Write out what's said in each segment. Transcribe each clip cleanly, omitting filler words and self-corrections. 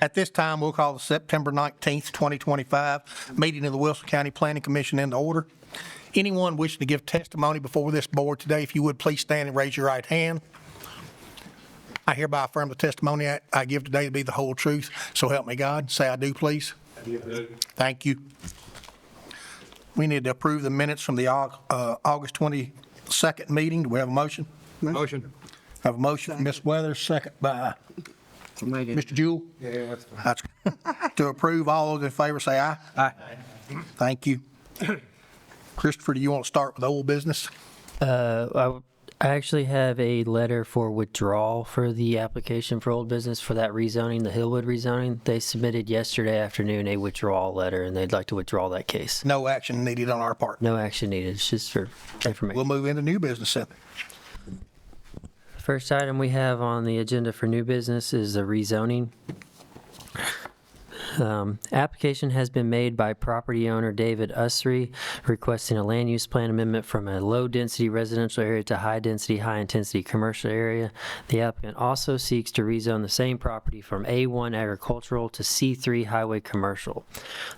At this time, we'll call the September 19th, 2025 meeting of the Wilson County Planning Commission into order. Anyone wishing to give testimony before this board today, if you would, please stand and raise your right hand. I hereby affirm the testimony I give today to be the whole truth. So help me God. Say I do, please. I do. Thank you. We need to approve the minutes from the August 22nd meeting. Do we have a motion? Motion. I have a motion from Ms. Weathers, second by Mr. Jewell. Yeah, that's That's to approve. All those in favor say aye. Aye. Thank you. Christopher, do you want to start with old business? I actually have a letter for withdrawal for the application for old business for that rezoning, the Hillwood rezoning. They submitted yesterday afternoon a withdrawal letter, and they'd like to withdraw that case. No action needed on our part. No action needed. It's just for information. We'll move into new business then. First item we have on the agenda for new business is the rezoning. Application has been made by property owner David Usry requesting a land use plan amendment from a low-density residential area to high-density, high-intensity commercial area. The applicant also seeks to rezone the same property from A1 agricultural to C3 highway commercial.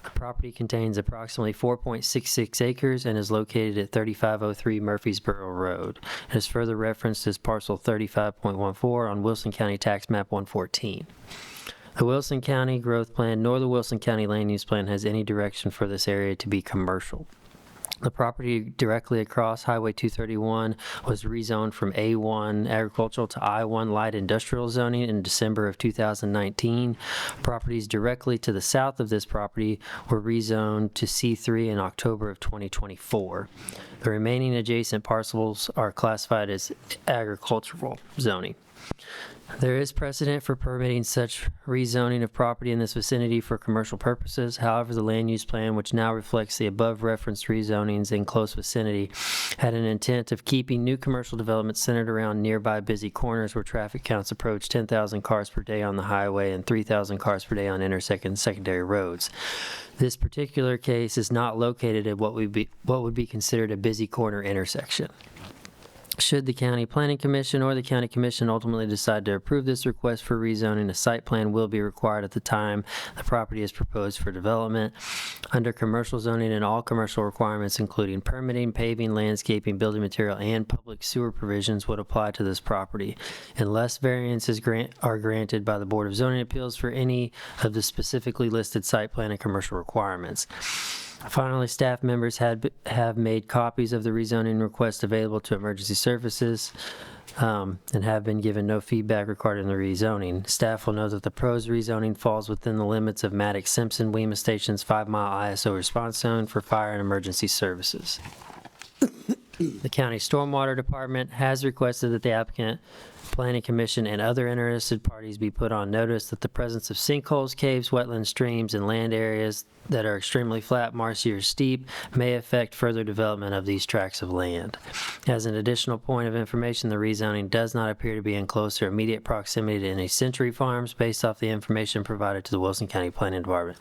The property contains approximately 4.66 acres and is located at 3503 Murfreesboro Road. It is further referenced as parcel 35.14 on Wilson County Tax Map 114. The Wilson County Growth Plan nor the Wilson County Land Use Plan has any direction for this area to be commercial. The property directly across Highway 231 was rezoned from A1 agricultural to I1 light industrial zoning in December of 2019. Properties directly to the south of this property were rezoned to C3 in October of 2024. The remaining adjacent parcels are classified as agricultural zoning. There is precedent for permitting such rezoning of property in this vicinity for commercial purposes. However, the land use plan, which now reflects the above referenced rezonings in close vicinity, had an intent of keeping new commercial development centered around nearby busy corners where traffic counts approach 10,000 cars per day on the highway and 3,000 cars per day on intersecting and secondary roads. This particular case is not located at what would be considered a busy corner intersection. Should the County Planning Commission or the County Commission ultimately decide to approve this request for rezoning, a site plan will be required at the time the property is proposed for development. Under commercial zoning, and all commercial requirements, including permitting, paving, landscaping, building material, and public sewer provisions, would apply to this property. Unless variances are granted by the Board of Zoning Appeals for any of the specifically listed site plan and commercial requirements. Finally, staff members have made copies of the rezoning request available to emergency services and have been given no feedback regarding the rezoning. Staff will know that the proposed rezoning falls within the limits of Maddox-Simpson WEMA Station's 5-mile ISO response zone for fire and emergency services. The County Stormwater Department has requested that the applicant, Planning Commission, and other interested parties be put on notice that the presence of sinkholes, caves, wetlands, streams, and land areas that are extremely flat, marshy, or steep may affect further development of these tracts of land. As an additional point of information, the rezoning does not appear to be in close or immediate proximity to any Century Farms based off the information provided to the Wilson County Planning Department.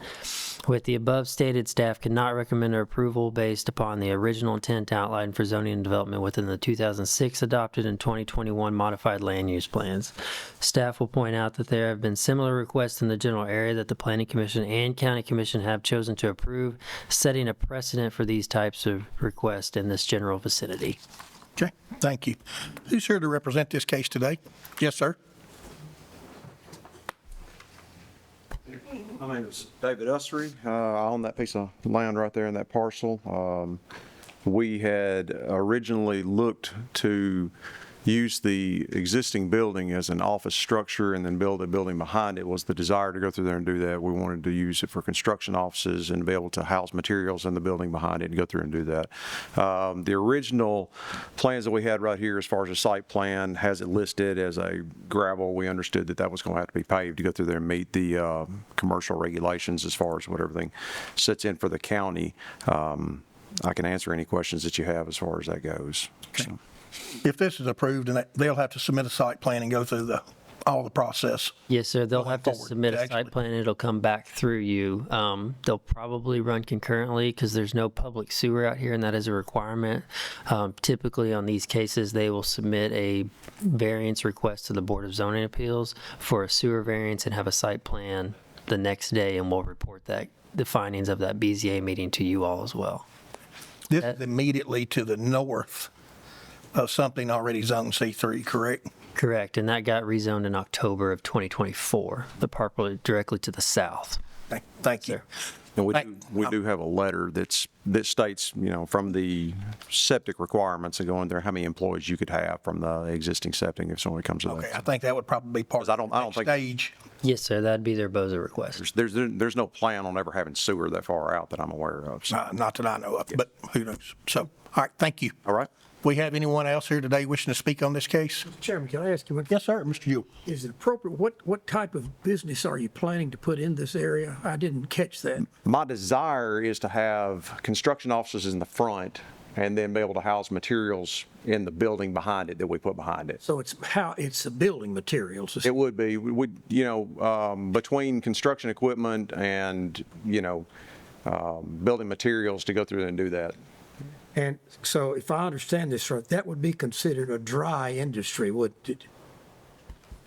With the above stated, staff cannot recommend approval based upon the original intent outlined for zoning and development within the 2006 adopted and 2021 modified land use plans. Staff will point out that there have been similar requests in the general area that the Planning Commission and County Commission have chosen to approve, setting a precedent for these types of requests in this general vicinity. Okay, thank you. Who's here to represent this case today? Yes, sir. My name is David Usry. I own that piece of land right there in that parcel. We had originally looked to use the existing building as an office structure and then build a building behind it. Was the desire to go through there and do that. We wanted to use it for construction offices and be able to house materials in the building behind it and go through and do that. The original plans that we had right here as far as a site plan has it listed as a gravel. We understood that that was going to have to be paved to go through there and meet the commercial regulations as far as what everything sits in for the county. I can answer any questions that you have as far as that goes. Okay. So. If this is approved, and they'll have to submit a site plan and go through all the process. Yes, sir. They'll have to forward, submit a actually. site plan. It'll come back through you. They'll probably run concurrently because there's no public sewer out here, and that is a requirement. Typically on these cases, they will submit a variance request to the Board of Zoning Appeals for a sewer variance and have a site plan the next day, and we'll report the findings of that BZA meeting to you all as well. This is immediately to the north of something already zoned C3, correct? Correct, and that got rezoned in October of 2024. The park will directly to the south. Thank you. And we do have a letter that states, from the septic requirements and going there, how many employees you could have from the existing septic if someone comes to that. Okay, I think that would probably be part 'Cause I of don't the next think- stage. Yes, sir, that'd be their BOZA request. There's no plan on ever having sewer that far out that I'm aware of. So. Not that I know of, but who knows? So, all right, thank you. All right. We have anyone else here today wishing to speak on this case? Chairman, can I ask you, Yes, sir, Mr. Jewell. is it appropriate, what type of business are you planning to put in this area? I didn't catch that. My desire is to have construction offices in the front and then be able to house materials in the building behind it that we put behind it. So it's the building materials. It would be, between construction equipment and, building materials to go through and do that. And so if I understand this right, that would be considered a dry industry, would it?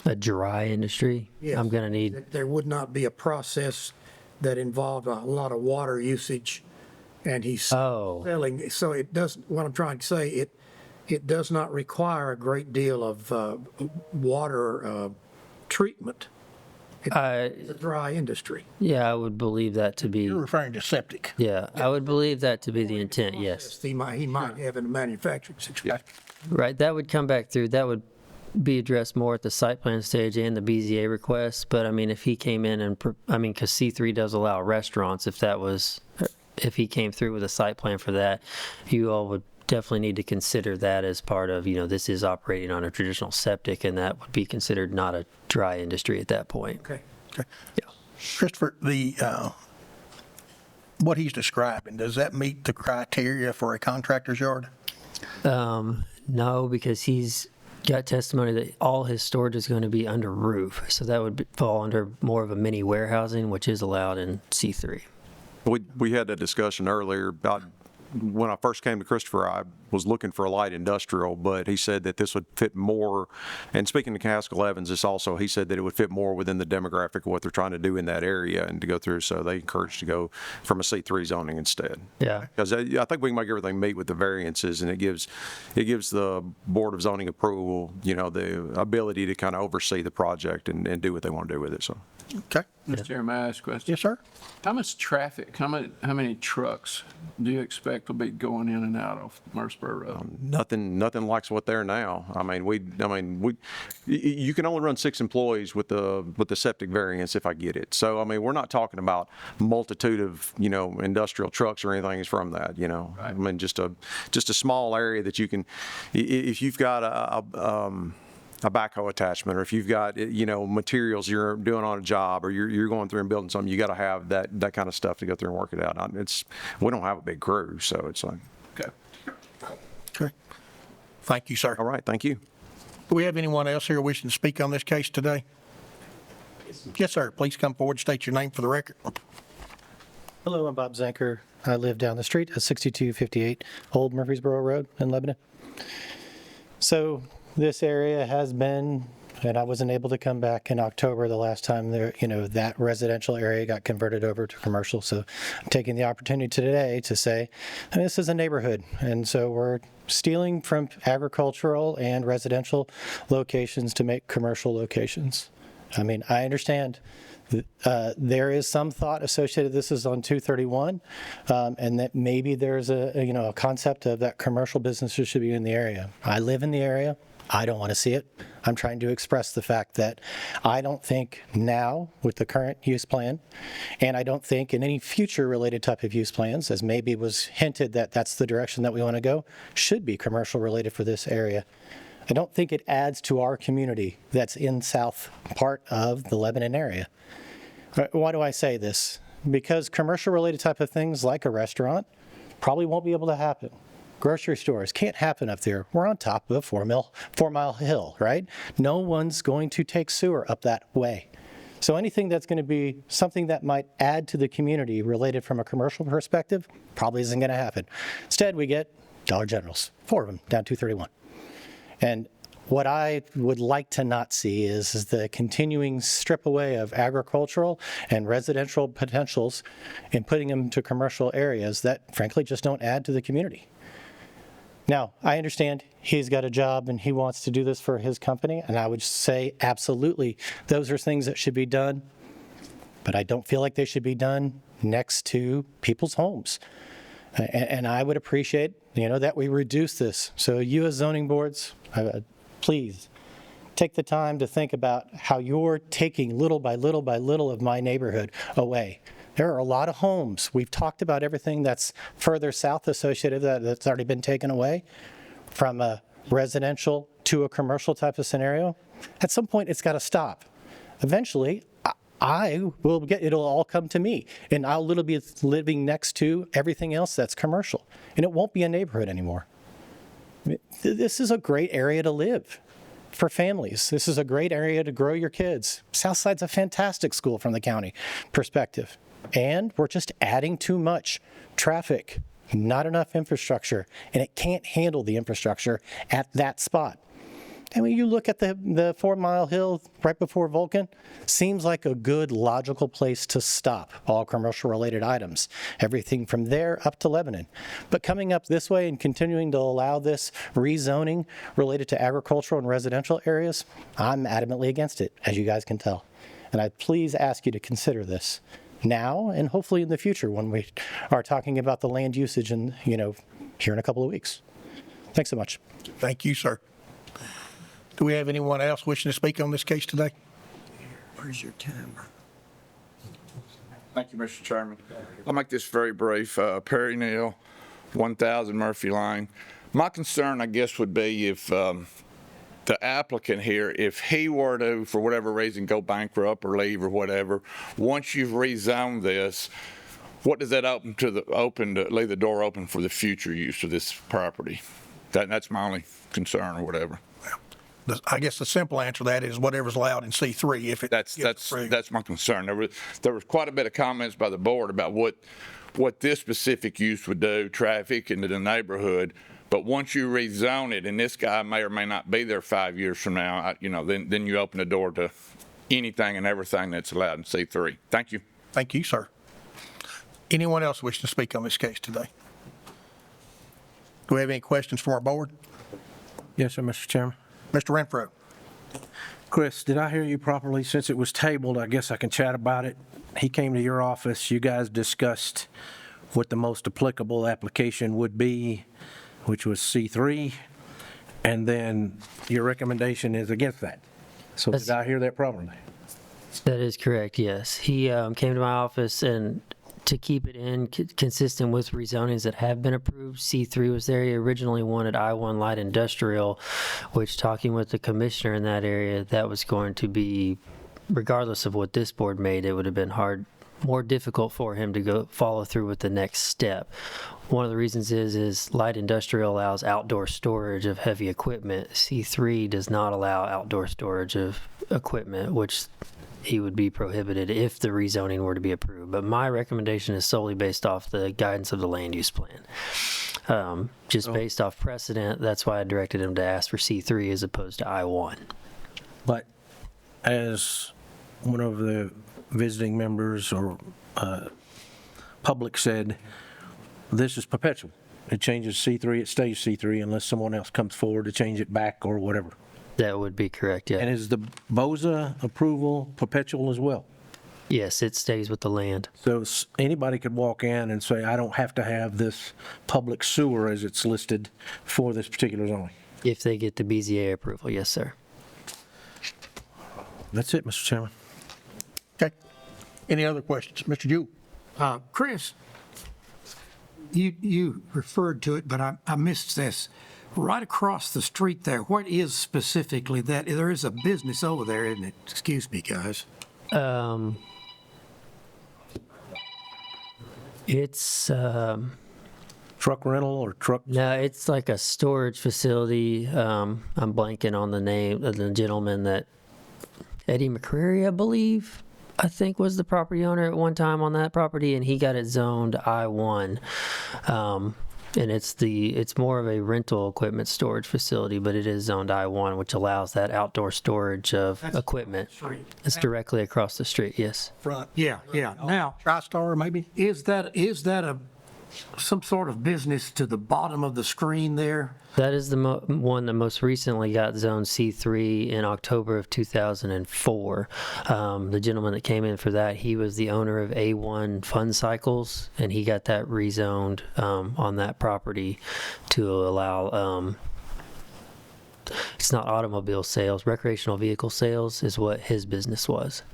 A dry industry? Yes. I'm gonna need, That there would not be a process that involved a lot of water usage, and he's Oh. selling, so it doesn't, what I'm trying to say, it does not require a great deal of water treatment. It's a dry industry. yeah, I would believe that to be, You're referring to septic. yeah, I would believe that to be the intent, yes. He might have in a manufacturing situation. Right, that would come back through, that would be addressed more at the site plan stage and the BZA request, but I mean, if he came in and, because C3 does allow restaurants, if he came through with a site plan for that, you all would definitely need to consider that as part of, this is operating on a traditional septic, and that would be considered not a dry industry at that point. Okay. Yeah. Christopher, what he's describing, does that meet the criteria for a contractor's yard? No, because he's got testimony that all his storage is going to be under roof, so that would fall under more of a mini warehousing, which is allowed in C3. We had that discussion earlier about when I first came to Christopher, I was looking for a light industrial, but he said that this would fit more. And speaking to Haskell Evans, he said that it would fit more within the demographic of what they're trying to do in that area and to go through. So they encouraged to go from a C3 zoning instead. Yeah. Because I think we can make everything meet with the variances, and it gives the Board of Zoning approval, the ability to kind of oversee the project and do what they want to do with it. So. Okay. Mr. Chairman, may I ask a question? Yes, sir. How much traffic, how many trucks do you expect will be going in and out of Murfreesboro Road? Nothing likes what they're now. You can only run 6 employees with the septic variance if I get it. So, we're not talking about multitude of, industrial trucks or anything from that, Right. Just a small area that you can, if you've got a backhoe attachment, or if you've got, materials you're doing on a job, or you're going through and building something, you got to have that kind of stuff to go through and work it out. We don't have a big crew, so it's like. Okay. Okay. Thank you, sir. All right, thank you. Do we have anyone else here wishing to speak on this case today? Yes, sir. Please come forward, state your name for the record. Hello, I'm Bob Zanker. I live down the street at 6258 Old Murfreesboro Road in Lebanon. So this area has been, and I wasn't able to come back in October the last time there, that residential area got converted over to commercial. So I'm taking the opportunity today to say, this is a neighborhood. And so we're stealing from agricultural and residential locations to make commercial locations. I understand there is some thought associated, this is on 231, and that maybe there's a concept of that commercial businesses should be in the area. I live in the area. I don't want to see it. I'm trying to express the fact that I don't think now with the current use plan, and I don't think in any future related type of use plans, as maybe was hinted that that's the direction that we want to go, should be commercial related for this area. I don't think it adds to our community that's in south part of the Lebanon area. Why do I say this? Because commercial related type of things like a restaurant probably won't be able to happen. Grocery stores can't happen up there. We're on top of a 4-mile hill, right? No one's going to take sewer up that way. So anything that's going to be something that might add to the community related from a commercial perspective probably isn't going to happen. Instead, we get Dollar Generals, 4 of them down 231. And what I would like to not see is the continuing strip away of agricultural and residential potentials and putting them to commercial areas that frankly just don't add to the community. Now, I understand he's got a job and he wants to do this for his company, and I would say absolutely those are things that should be done, but I don't feel like they should be done next to people's homes. And I would appreciate, that we reduce this. So you as zoning boards, please take the time to think about how you're taking little by little by little of my neighborhood away. There are a lot of homes. We've talked about everything that's further south associated that's already been taken away from a residential to a commercial type of scenario. At some point, it's got to stop. Eventually, it'll all come to me, and I'll literally be living next to everything else that's commercial, and it won't be a neighborhood anymore. This is a great area to live for families. This is a great area to grow your kids. Southside's a fantastic school from the county perspective, and we're just adding too much traffic, not enough infrastructure, and it can't handle the infrastructure at that spot. And when you look at the 4 Mile Hill right before Vulcan, seems like a good logical place to stop all commercial related items, everything from there up to Lebanon. But coming up this way and continuing to allow this rezoning related to agricultural and residential areas, I'm adamantly against it, as you guys can tell. And I please ask you to consider this now and hopefully in the future when we are talking about the land usage and, here in a couple of weeks. Thanks so much. Thank you, sir. Do we have anyone else wishing to speak on this case today? Where's your camera? Thank you, Mr. Chairman. I'll make this very brief. Perry Neal, 1000 Murphy Lane. My concern, I guess, would be if the applicant here, if he were to, for whatever reason, go bankrupt or leave or whatever, once you've rezoned this, what does that leave the door open for the future use of this property? That's my only concern or whatever. I guess the simple answer to that is whatever's allowed in C3. If it gets approved. That's my concern. There was quite a bit of comments by the board about what this specific use would do, traffic into the neighborhood. But once you rezone it, and this guy may or may not be there 5 years from now, then you open the door to anything and everything that's allowed in C3. Thank you. Thank you, sir. Anyone else wishing to speak on this case today? Do we have any questions from our board? Yes, sir, Mr. Chairman. Mr. Renfro? Chris, did I hear you properly? Since it was tabled, I guess I can chat about it. He came to your office. You guys discussed what the most applicable application would be, which was C3, and then your recommendation is against that. So did I hear that properly? That is correct, yes. He came to my office, and to keep it consistent with rezonings that have been approved, C3 was there. He originally wanted I-1 light industrial, which, talking with the commissioner in that area, that was going to be, regardless of what this board made, it would have been more difficult for him to go follow through with the next step. One of the reasons is light industrial allows outdoor storage of heavy equipment. C3 does not allow outdoor storage of equipment, which he would be prohibited if the rezoning were to be approved. But my recommendation is solely based off the guidance of the land use plan. Just based off precedent, that's why I directed him to ask for C3 as opposed to I-1. But as one of the visiting members or public said, this is perpetual. It changes C3, it stays C3 unless someone else comes forward to change it back or whatever. That would be correct, yeah. And is the BOZA approval perpetual as well? Yes, it stays with the land. So anybody could walk in and say, I don't have to have this public sewer as it's listed for this particular zoning. If they get the BZA approval, yes, sir. That's it, Mr. Chairman. Okay. Any other questions? Mr. Jewell? Chris, you referred to it, but I missed this. Right across the street there, what is specifically that? There is a business over there, isn't it? Excuse me, guys. It's Truck rental or truck? no, it's like a storage facility. I'm blanking on the name of the gentleman that Eddie McCreary, I think was the property owner at one time on that property, and he got it zoned I-1. And it's more of a rental equipment storage facility, but it is zoned I-1, which allows that outdoor storage of equipment. It's directly across the street, yes. Front. Yeah, yeah. Now, TriStar, maybe? is that some sort of business to the bottom of the screen there? That is the one that most recently got zone C3 in October of 2004. The gentleman that came in for that, he was the owner of A1 Fun Cycles, and he got that rezoned on that property to allow, it's not automobile sales, recreational vehicle sales is what his business was.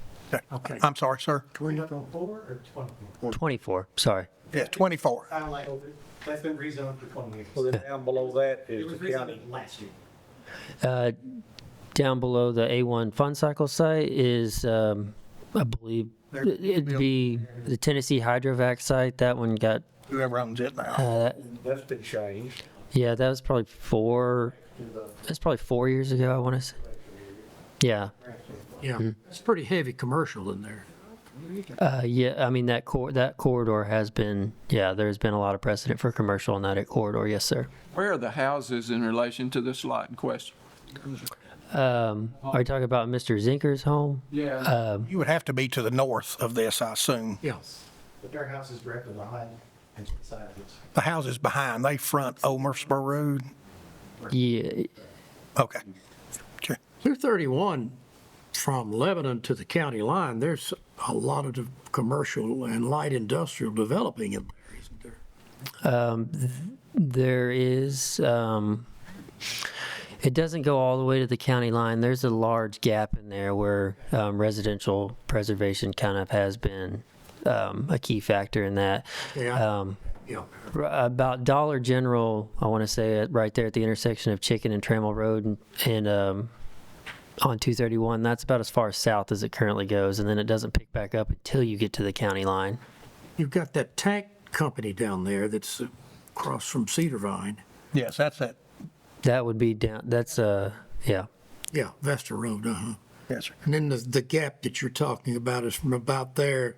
Okay. I'm sorry, sir. 24, sorry. Yeah, 24. That's been rezoned for 20 years. Well, then down below that is the county. Last year. Down below the A1 Fun Cycle site is, I believe, it'd be the Tennessee Hydrovac site. That one got, Whoever owns it now. That's been changed. yeah, that was probably 4 years ago, I want to say. Yeah. Yeah, it's pretty heavy commercial in there. Yeah, I mean, that corridor has been, yeah, there's been a lot of precedent for commercial in that corridor, yes, sir. Where are the houses in relation to this lot in question? Are you talking about Mr. Zinker's home? Yeah. You would have to be to the north of this, I assume. Yeah. But their house is directly behind and to the side of it. The houses behind, they front Old Murfreesboro Road. Yeah, Okay. Sure. 231 from Lebanon to the county line, there's a lot of commercial and light industrial developing in there, isn't there? there is, it doesn't go all the way to the county line. There's a large gap in there where residential preservation kind of has been a key factor in that. Yeah. Yeah. About Dollar General, I want to say it right there at the intersection of Chicken and Trammell Road and on 231, that's about as far south as it currently goes, and then it doesn't pick back up until you get to the county line. You've got that tank company down there that's across from Cedar Vine. Yes, that's it. That would be down, that's, yeah. Yeah, Vesta Road, Yes, sir. And then the gap that you're talking about is from about there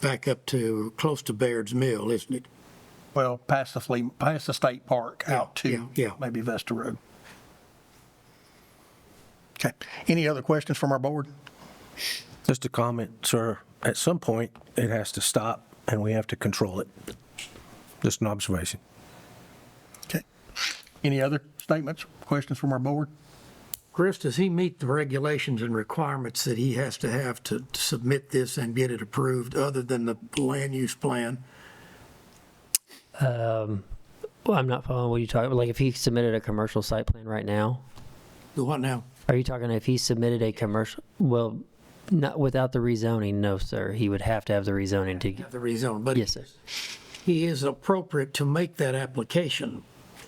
back up to close to Baird's Mill, isn't it? Well, past the state park out to yeah. maybe Vesta Road. Okay. Any other questions from our board? Just a comment, sir. At some point, it has to stop, and we have to control it. Just an observation. Okay. Any other statements, questions from our board? Chris, does he meet the regulations and requirements that he has to have to submit this and get it approved, other than the land use plan? Well, I'm not following what you're talking about. Like, if he submitted a commercial site plan right now, The what now? are you talking if he submitted a commercial, well, not without the rezoning, no, sir. He would have to have the rezoning to, The rezone, but yes, sir. he is appropriate to make that application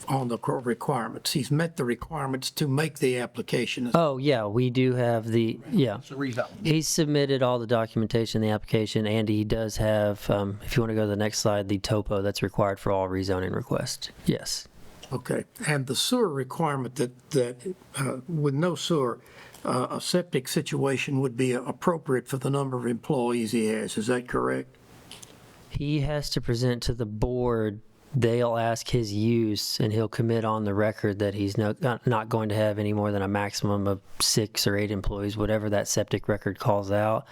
on the requirements. He's met the requirements to make the application. Oh, yeah, we do have the, yeah. It's a rezone. He's submitted all the documentation, the application, and he does have, if you want to go to the next slide, the topo that's required for all rezoning requests. Yes. Okay, and the sewer requirement that with no sewer, a septic situation would be appropriate for the number of employees he has, is that correct? He has to present to the board. They'll ask his use, and he'll commit on the record that he's not going to have any more than a maximum of 6 or 8 employees, whatever that septic record calls out.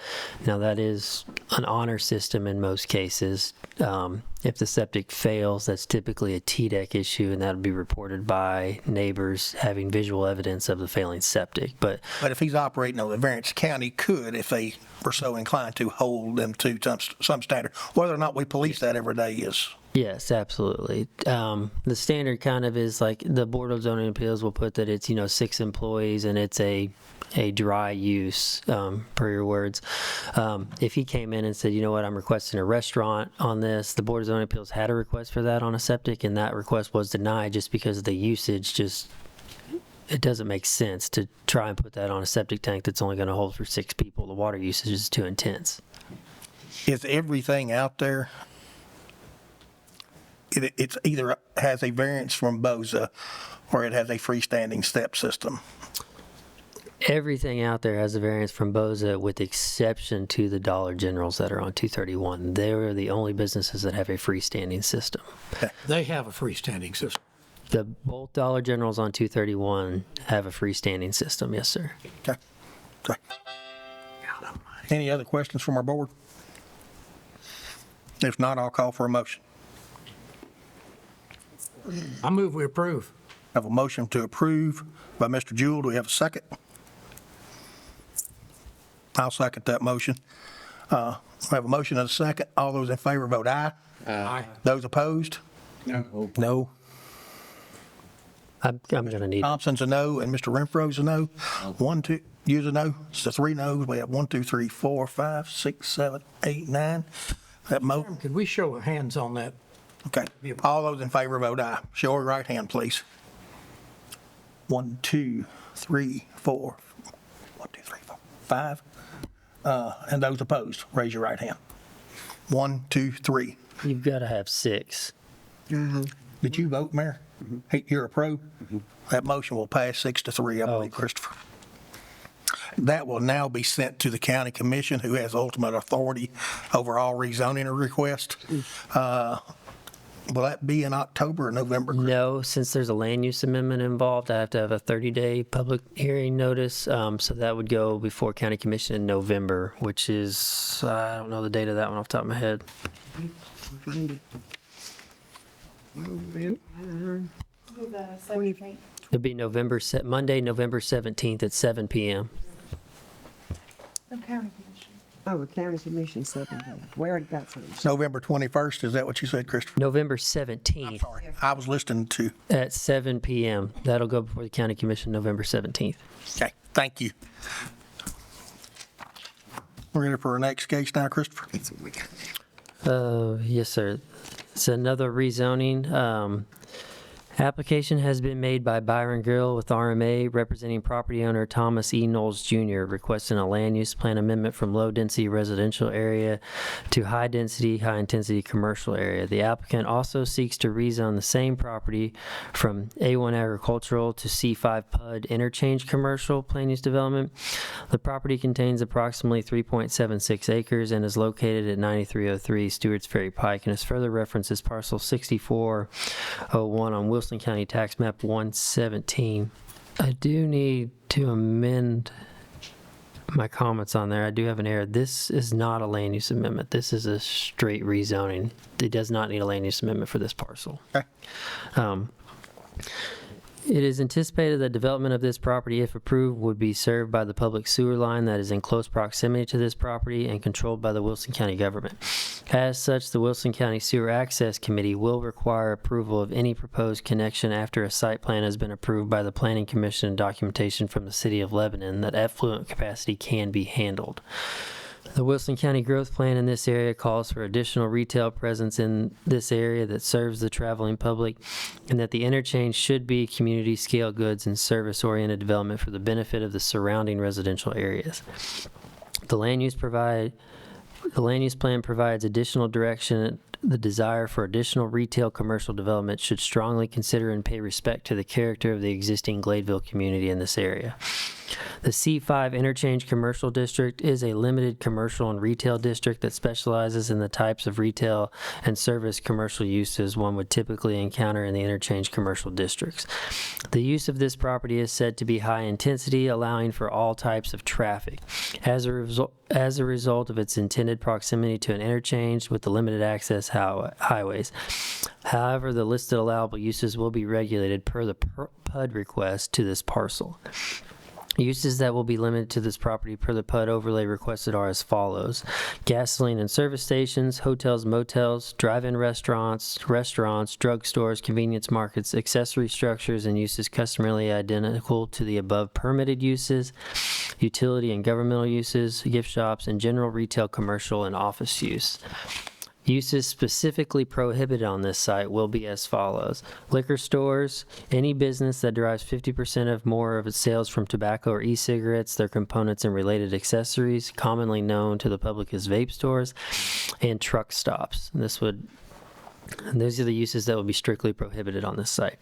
Now, that is an honor system in most cases. If the septic fails, that's typically a TDEC issue, and that'll be reported by neighbors having visual evidence of the failing septic. But But if he's operating on the variance, county could, if they were so inclined to, hold them to some standard. Whether or not we police that every day is, yes, absolutely. The standard kind of is like the Board of Zoning Appeals will put that it's, 6 employees and it's a dry use, per your words. If he came in and said, you know what, I'm requesting a restaurant on this, the Board of Zoning Appeals had a request for that on a septic, and that request was denied just because of the usage. It doesn't make sense to try and put that on a septic tank that's only going to hold for 6 people. The water usage is too intense. is everything out there, it's either has a variance from BOZA or it has a freestanding step system. Everything out there has a variance from BOZA with exception to the Dollar Generals that are on 231. They're the only businesses that have a freestanding system. They have a freestanding system. Both Dollar Generals on 231 have a freestanding system, yes, sir. Okay. Okay. Any other questions from our board? If not, I'll call for a motion. I move we approve. I have a motion to approve by Mr. Jewell. Do we have a second? I'll second that motion. We have a motion and a second. All those in favor vote aye. Aye. Those opposed? No. I'm going to need, Thompson's a no, and Mr. Renfro's a no. 1, 2, you's a no. So 3 no's. We have 1, 2, 3, 4, 5, 6, 7, 8, 9. Could we show hands on that? Okay. All those in favor vote aye. Show your right hand, please. 1, 2, 3, 4. 1, 2, 3, 4, 5. And those opposed, raise your right hand. 1, 2, 3. you've got to have 6. Did you vote, Mayor? Hey, you're a pro? That motion will pass 6-3, I believe, Christopher. That will now be sent to the county commission, who has ultimate authority over all rezoning requests. Will that be in October or November? No, since there's a land use amendment involved, I have to have a 30-day public hearing notice. So that would go before county commission in November, which is, I don't know the date of that one off the top of my head. It'd be Monday, November 17th at 7 p.m. Oh, the county commission 7 days. Where did that from? November 21st, is that what you said, Christopher? November 17th Sorry, I was listening to, at 7 p.m. That'll go before the county commission November 17th. okay, thank you. We're ready for our next case now, Christopher? Yes, sir. It's another rezoning. Application has been made by Byron Gill with RMA representing property owner Thomas E. Knowles Jr. requesting a land use plan amendment from low-density residential area to high-density, high-intensity commercial area. The applicant also seeks to rezone the same property from A1 agricultural to C5 PUD interchange commercial plan use development. The property contains approximately 3.76 acres and is located at 9303 Stewart's Ferry Pike and is further referenced as parcel 6401 on Wilson County Tax Map 117. I do need to amend my comments on there. I do have an error. This is not a land use amendment. This is a straight rezoning. It does not need a land use amendment for this parcel. Okay. It is anticipated that development of this property, if approved, would be served by the public sewer line that is in close proximity to this property and controlled by the Wilson County government. As such, the Wilson County Sewer Access Committee will require approval of any proposed connection after a site plan has been approved by the Planning Commission and documentation from the City of Lebanon that effluent capacity can be handled. The Wilson County Growth Plan in this area calls for additional retail presence in this area that serves the traveling public, and that the interchange should be community-scale goods and service-oriented development for the benefit of the surrounding residential areas. The land use plan provides additional direction. The desire for additional retail commercial development should strongly consider and pay respect to the character of the existing Gladeville community in this area. The C5 Interchange Commercial District is a limited commercial and retail district that specializes in the types of retail and service commercial uses one would typically encounter in the interchange commercial districts. The use of this property is said to be high intensity, allowing for all types of traffic. As a result of its intended proximity to an interchange with the limited access highways. However, the listed allowable uses will be regulated per the PUD request to this parcel. Uses that will be limited to this property per the PUD overlay requested are as follows: gasoline and service stations, hotels, motels, drive-in restaurants, drugstores, convenience markets, accessory structures, and uses customarily identical to the above permitted uses, utility and governmental uses, gift shops, and general retail, commercial, and office use. Uses specifically prohibited on this site will be as follows: liquor stores, any business that derives 50% or more of its sales from tobacco or e-cigarettes, their components and related accessories, commonly known to the public as vape stores, and truck stops. And this would And those are the uses that will be strictly prohibited on this site.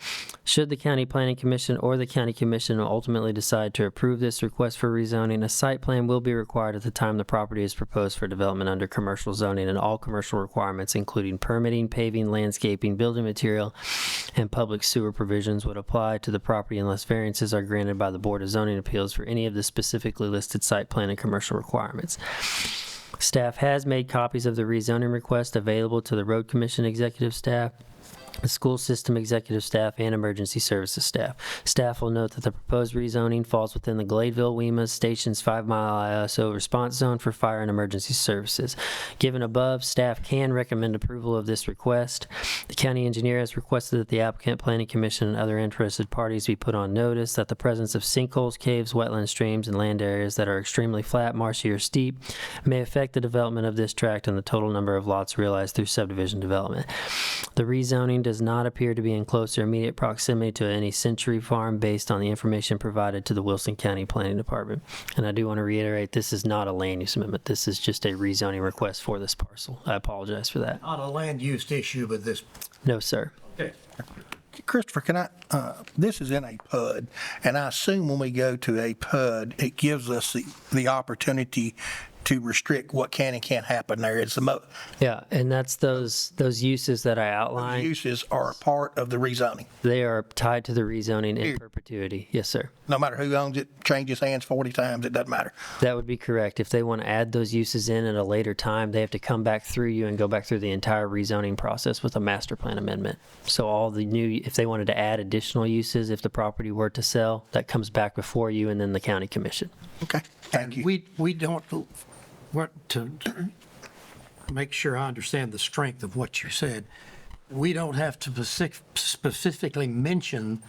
Should the County Planning Commission or the County Commission ultimately decide to approve this request for rezoning, a site plan will be required at the time the property is proposed for development under commercial zoning, and all commercial requirements, including permitting, paving, landscaping, building material, and public sewer provisions, would apply to the property unless variances are granted by the Board of Zoning Appeals for any of the specifically listed site plan and commercial requirements. Staff has made copies of the rezoning request available to the Road Commission executive staff, the school system executive staff, and emergency services staff. Staff will note that the proposed rezoning falls within the Gladeville-Weems Station's 5-mile ISO response zone for fire and emergency services. Given above, staff can recommend approval of this request. The county engineer has requested that the applicant, planning commission, and other interested parties be put on notice that the presence of sinkholes, caves, wetland streams, and land areas that are extremely flat, marshy, or steep may affect the development of this tract and the total number of lots realized through subdivision development. The rezoning does not appear to be in close or immediate proximity to any Century Farm based on the information provided to the Wilson County Planning Department. And I do want to reiterate, this is not a land use amendment. This is just a rezoning request for this parcel. I apologize for that. Not a land use issue, but this, No, sir. okay. Christopher, can I, this is in a PUD, and I assume when we go to a PUD, it gives us the opportunity to restrict what can and can't happen there. It's Yeah, and that's those uses that I the outlined. uses are a part of the rezoning. They are tied to the rezoning in perpetuity. Yes, sir. No matter who owns it, changes hands 40 times, it doesn't matter. That would be correct. If they want to add those uses in at a later time, they have to come back through you and go back through the entire rezoning process with a master plan amendment. So all the new, if they wanted to add additional uses, if the property were to sell, that comes back before you and then the county commission. Okay, thank you. We don't want to make sure I understand the strength of what you said. We don't have to specifically mention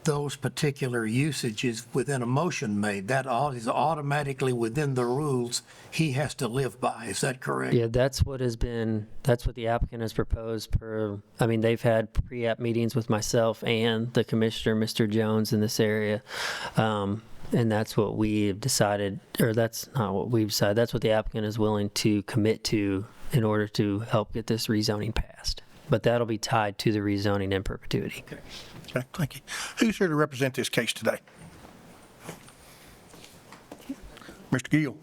those particular usages within a motion made. That all is automatically within the rules he has to live by. Is that correct? Yeah, that's what the applicant has proposed they've had pre-app meetings with myself and the commissioner, Mr. Jones, in this area. And that's what we've decided, or that's not what we've decided, that's what the applicant is willing to commit to in order to help get this rezoning passed. But that'll be tied to the rezoning in perpetuity. Okay, thank you. Who's here to represent this case today? Mr. Gill.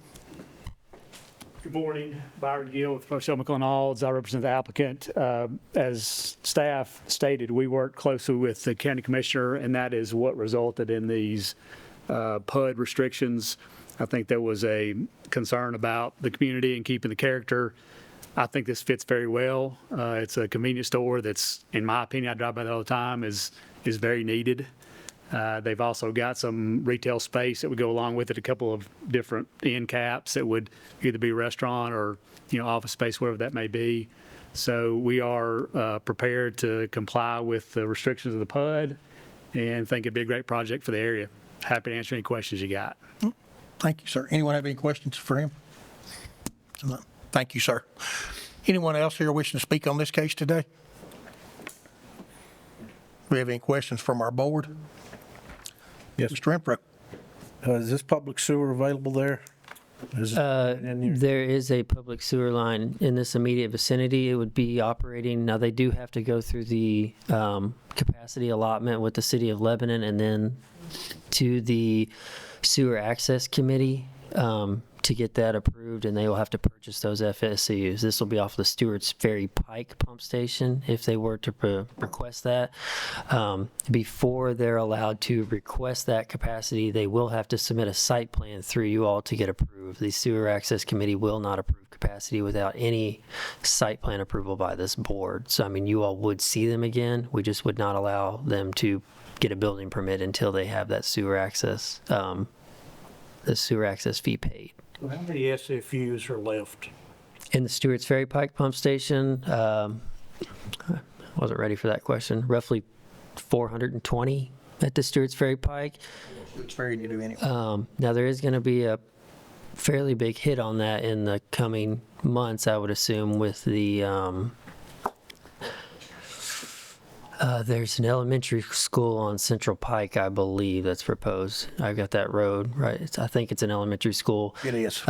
Good morning, Byron Gill with Rochelle McClellan-Alds. I represent the applicant. As staff stated, we worked closely with the county commissioner, and that is what resulted in these PUD restrictions. I think there was a concern about the community and keeping the character. I think this fits very well. It's a convenience store that's, in my opinion, I drive by that all the time, is very needed. They've also got some retail space that would go along with it, a couple of different end caps that would either be restaurant or, office space, whatever that may be. So we are prepared to comply with the restrictions of the PUD and think it'd be a great project for the area. Happy to answer any questions you got. Thank you, sir. Anyone have any questions for him? Thank you, sir. Anyone else here wishing to speak on this case today? Do we have any questions from our board? Yes. Mr. Renfro. Is this public sewer available there? There is a public sewer line in this immediate vicinity. It would be operating. Now, they do have to go through the capacity allotment with the city of Lebanon and then to the sewer access committee to get that approved, and they will have to purchase those FSCUs. This will be off the Stewart's Ferry Pike pump station if they were to request that. Before they're allowed to request that capacity, they will have to submit a site plan through you all to get approved. The sewer access committee will not approve capacity without any site plan approval by this board. So, you all would see them again. We just would not allow them to get a building permit until they have that sewer access, the sewer access fee paid. How many SFUs are left? In the Stewart's Ferry Pike pump station, wasn't ready for that question, roughly 420 at the Stewart's Ferry Pike. It's very new to anyone. Now, there is going to be a fairly big hit on that in the coming months, I would assume, with the There's an elementary school on Central Pike, I believe, that's proposed. I've got that road, right? I think it's an elementary school. It is.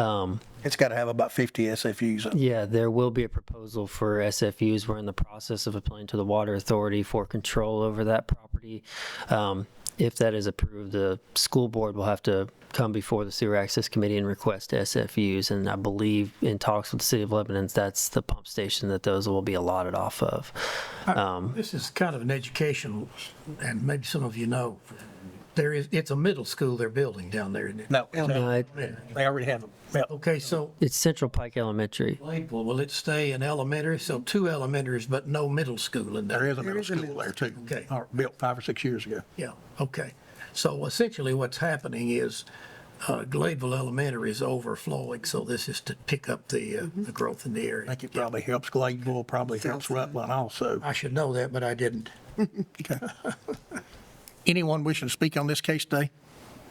It's got to have about 50 SFUs. Yeah, there will be a proposal for SFUs. We're in the process of applying to the Water Authority for control over that property. If that is approved, the school board will have to come before the Sewer Access Committee and request SFUs. And I believe in talks with the City of Lebanon, that's the pump station that those will be allotted off of. This is kind of an educational, and maybe some of you know, it's a middle school they're building down there, isn't it? No, No, they already have them. Yep. Okay, so it's Central Pike Elementary. Lakeville, will it stay an elementary? So 2 elementaries, but no middle school in There there? is a middle school there too. Okay. Built 5 or 6 years ago. Yeah, okay. So essentially what's happening is Gladeville Elementary is overflowing, so this is to pick up the growth in the I area. think it probably helps Gladeville, probably helps Rutland also. I should know that, but I didn't. Okay. Anyone wishing to speak on this case today?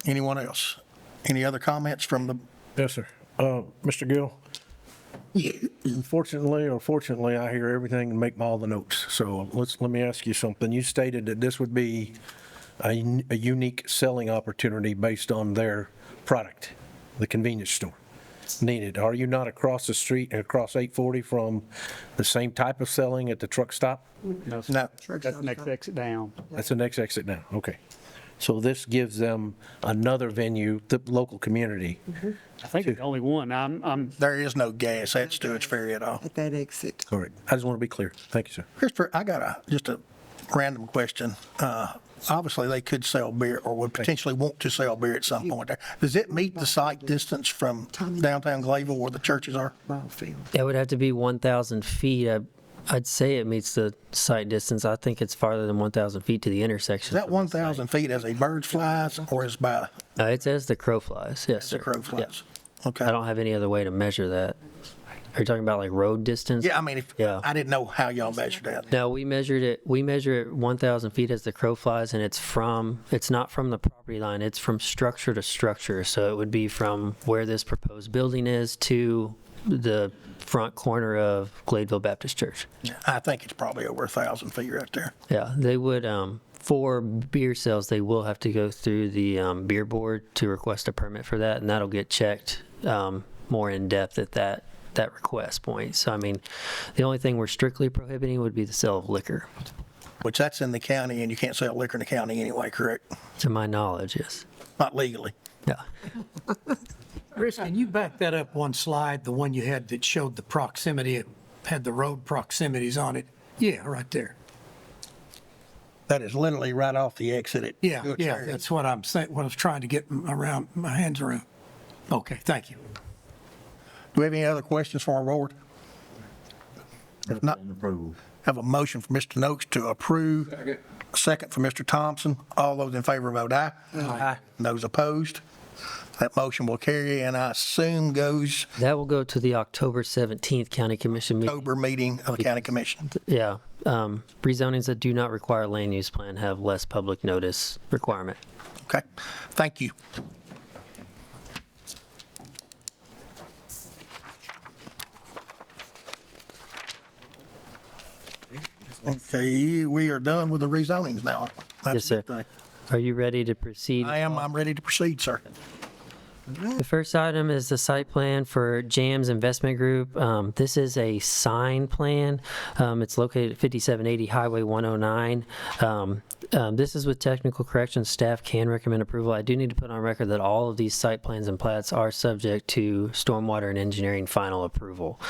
Anyone else? Any other comments from the, Yes, sir. Mr. Gill? Unfortunately or fortunately, I hear everything and make all the notes. So let me ask you something. You stated that this would be a unique selling opportunity based on their product, the convenience store needed. Are you not across the street, across 840 from the same type of selling at the truck stop? no, That's the next exit down. That's the next exit now. Okay. So this gives them another venue, the local community. I think it's the only one. I'm there is no gas at Stewart's Ferry at all. At that exit. All right. I just want to be clear. Thank you, sir. Christopher, I got just a random question. Obviously, they could sell beer or would potentially want to sell beer at some point there. Does it meet the site distance from downtown Gladeville where the churches are? Ball field. It would have to be 1,000 feet. I'd say it meets the site distance. I think it's farther than 1,000 feet to the intersection. Is that 1,000 feet as a bird flies or is by It's as the crow flies, yes, sir. the crow Yeah. flies? Okay. I don't have any other way to measure that. Are you talking about like road distance? Yeah, I mean, Yeah. I didn't know how y'all measured that. No, we measure it 1,000 feet as the crow flies, and it's not from the property line, it's from structure to structure. So it would be from where this proposed building is to the front corner of Gladeville Baptist Church. I think it's probably over 1,000 feet right there. Yeah, they would, for beer sales, they will have to go through the beer board to request a permit for that, and that'll get checked more in depth at that request point. So, I mean, the only thing we're strictly prohibiting would be the sale of liquor, Which that's in the county and you can't sell liquor in the county anyway, correct? to my knowledge, yes. Not legally. Yeah. Chris, can you back that up one slide, the one you had that showed the proximity, it had the road proximities on it? Yeah, right there. That is literally right off the exit at Yeah, Stewart's yeah, Ferry. that's what I'm saying, what I was trying to get my hands around. Okay, thank you. Do we have any other questions from our board? If not, have a motion for Mr. Noakes to approve. Second. A second for Mr. Thompson. All those in favor vote aye. Aye. Those opposed? That motion will carry and I assume goes That will go to the October 17th County Commission meeting. October meeting of the county commission. Yeah. Rezonings that do not require land use plan have less public notice requirement. Okay, thank you. Okay, we are done with the rezonings now. That's Yes, sir. a good thing. Are you ready to proceed? I'm ready to proceed, sir. The first item is the site plan for Jams Investment Group. This is a sign plan. It's located at 5780 Highway 109. This is with technical corrections. Staff can recommend approval. I do need to put on record that all of these site plans and plats are subject to stormwater and engineering final approval.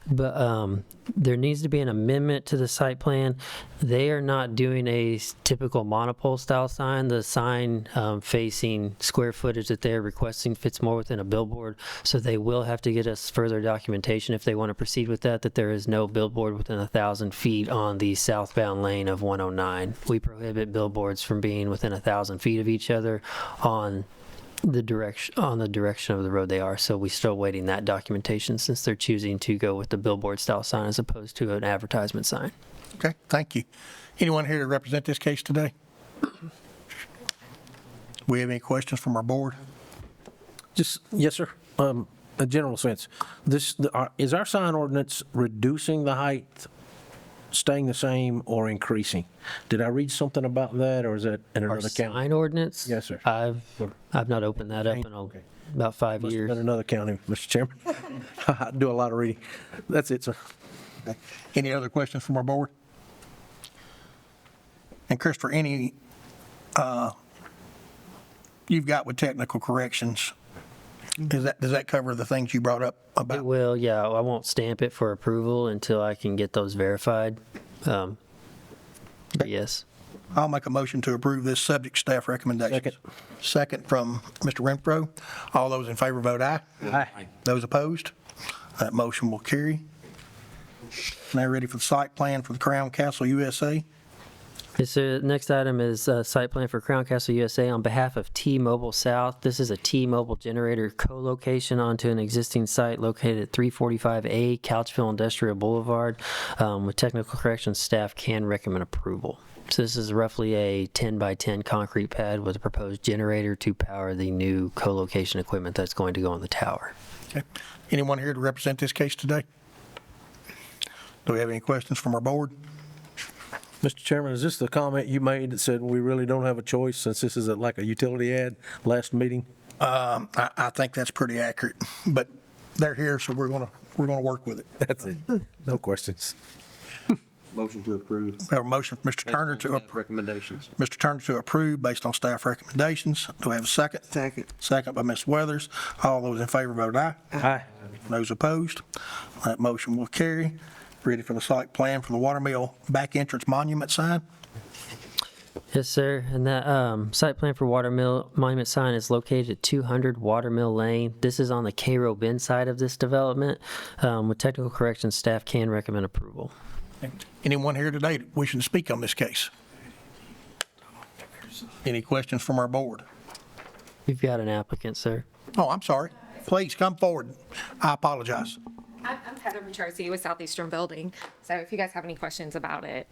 But there needs to be an amendment to the site plan. They are not doing a typical monopole style sign. The sign facing square footage that they're requesting fits more within a billboard. So they will have to get us further documentation if they want to proceed with that there is no billboard within 1,000 feet on the southbound lane of 109. We prohibit billboards from being within 1,000 feet of each other on the direction of the road they are. So we're still waiting that documentation since they're choosing to go with the billboard style sign as opposed to an advertisement sign. Okay, thank you. Anyone here to represent this case today? We have any questions from our board? Just, yes, sir. A general sense. Is our sign ordinance reducing the height staying the same or increasing. Did I read something about that, or is that in Our another county? sign ordinance? Yes, sir. I've not opened that up in about 5 Must have years. been another county, Mr. Chairman. I do a lot of reading. That's it, sir. Any other questions from our board? And Christopher, any, you've got with technical corrections, does that cover the things you brought up It about? will, yeah. I won't stamp it for approval until I can get those verified. But yes. I'll make a motion to approve this subject staff recommendations. Second from Mr. Renfro. All those in favor vote aye. Aye. Those opposed? That motion will carry. Now ready for the site plan for the Crown Castle USA. Yes, sir. Next item is site plan for Crown Castle USA on behalf of T-Mobile South. This is a T-Mobile generator co-location onto an existing site located at 345A Couchville Industrial Boulevard. With technical corrections, staff can recommend approval. So this is roughly a 10 by 10 concrete pad with a proposed generator to power the new co-location equipment that's going to go on the tower. Okay. Anyone here to represent this case today? Do we have any questions from our board? Mr. Chairman, is this the comment you made that said we really don't have a choice since this is like a utility ad last meeting? I think that's pretty accurate, but they're here, so we're gonna work with it. That's it. No questions. Motion to approve. We have a motion from Mr. Turner to, Recommendations. Mr. Turner to approve based on staff recommendations. Do we have a second? Second. Second by Ms. Weathers. All those in favor vote aye. Aye. Those opposed? That motion will carry. Ready for the site plan for the Watermill back entrance monument sign? Yes, sir. And that site plan for Watermill Monument sign is located at 200 Watermill Lane. This is on the Cairo Bend side of this development. With technical corrections, staff can recommend approval. Anyone here today wishing to speak on this case? Any questions from our board? You've got an applicant, sir. Oh, I'm sorry. Please come forward. I apologize. I'm Heather Matrosy with Southeastern Building. So if you guys have any questions about it,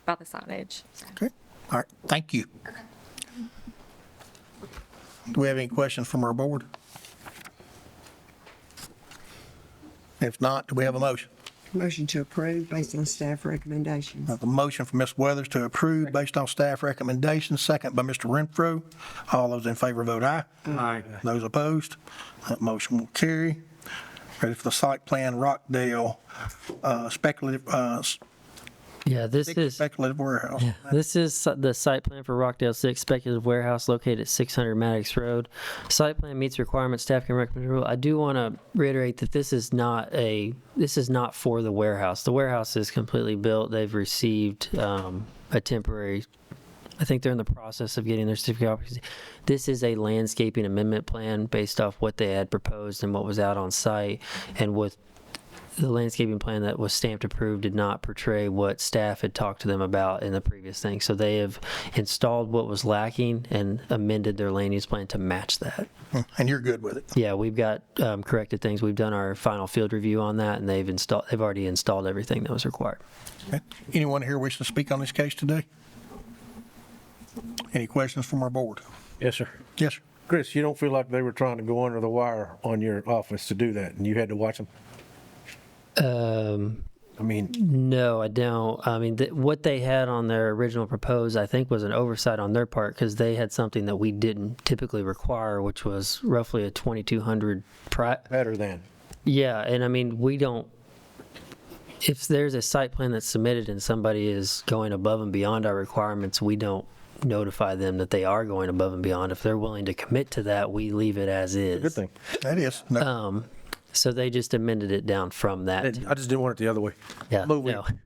about the signage. Okay. All right. Thank you. Do we have any questions from our board? If not, do we have a motion? Motion to approve based on staff recommendations. I have a motion from Ms. Weathers to approve based on staff recommendations, second by Mr. Renfro. All those in favor vote aye. Aye. Those opposed? That motion will carry. Ready for the site plan, Rockdale speculative warehouse. This is the site plan for Rockdale 6 Speculative Warehouse located at 600 Maddox Road. Site plan meets requirements, staff can recommend approval. I do want to reiterate that this is not for the warehouse. The warehouse is completely built. They've received a temporary, I think they're in the process of getting their certificate of occupancy. This is a landscaping amendment plan based off what they had proposed and what was out on site. And with the landscaping plan that was stamped approved did not portray what staff had talked to them about in the previous thing. So they have installed what was lacking and amended their land use plan to match that. And you're good with it? Yeah, we've got corrected things. We've done our final field review on that, and they've already installed everything that was required. Okay. Anyone here wish to speak on this case today? Any questions from our board? Yes, sir. Yes, sir. Chris, you don't feel like they were trying to go under the wire on your office to do that, and you had to watch them? I mean, No, I don't. I mean, what they had on their original proposed, I think, was an oversight on their part because they had something that we didn't typically require, which was roughly a 2,200. better than. Yeah, and I mean, we don't. If there's a site plan that's submitted and somebody is going above and beyond our requirements, we don't notify them that they are going above and beyond. If they're willing to commit to that, we leave it as is. Good thing. That is. No. So they just amended it down from that. I just didn't want it the other way. Yeah. Move No. Have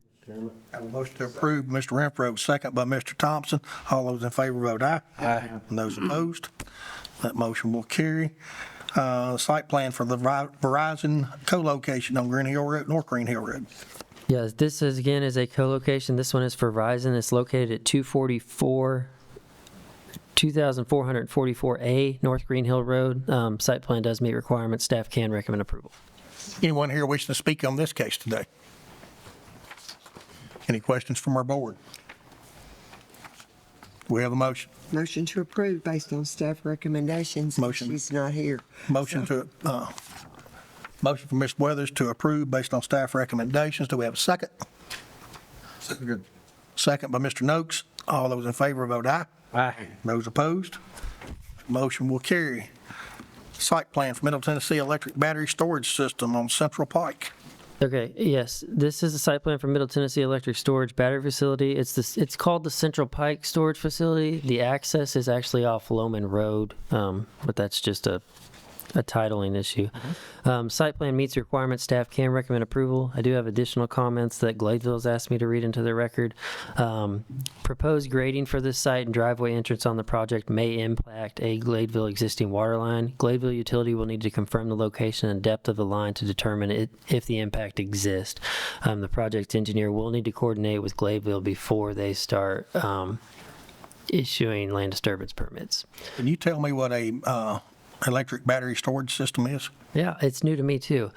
a motion to approve, Mr. Renfro, second by Mr. Thompson. All those in favor vote aye. Aye. And those opposed? That motion will carry. Site plan for the Verizon co-location on Green Hill Road, North Green Hill Road. Yes, this is again is a co-location. This one is for Verizon. It's located at 2444A North Green Hill Road. Site plan does meet requirements. Staff can recommend approval. Anyone here wishing to speak on this case today? Any questions from our board? We have a motion. Motion to approve based on staff recommendations. Motion. She's not here. Motion from Ms. Weathers to approve based on staff recommendations. Do we have a second? Second by Mr. Noakes. All those in favor vote aye. Aye. Those opposed? Motion will carry. Site plan for Middle Tennessee Electric Battery Storage System on Central Pike. Okay, yes, this is the site plan for Middle Tennessee Electric Storage Battery Facility. It's called the Central Pike Storage Facility. The access is actually off Loman Road, but that's just a titling issue. Site plan meets requirements. Staff can recommend approval. I do have additional comments that Gladeville's asked me to read into the record. Proposed grading for this site and driveway entrance on the project may impact a Gladeville existing water line. Gladeville Utility will need to confirm the location and depth of the line to determine if the impact exists. The project engineer will need to coordinate with Gladeville before they start issuing land disturbance permits. Can you tell me what a electric battery storage system is? Yeah, it's new to me too.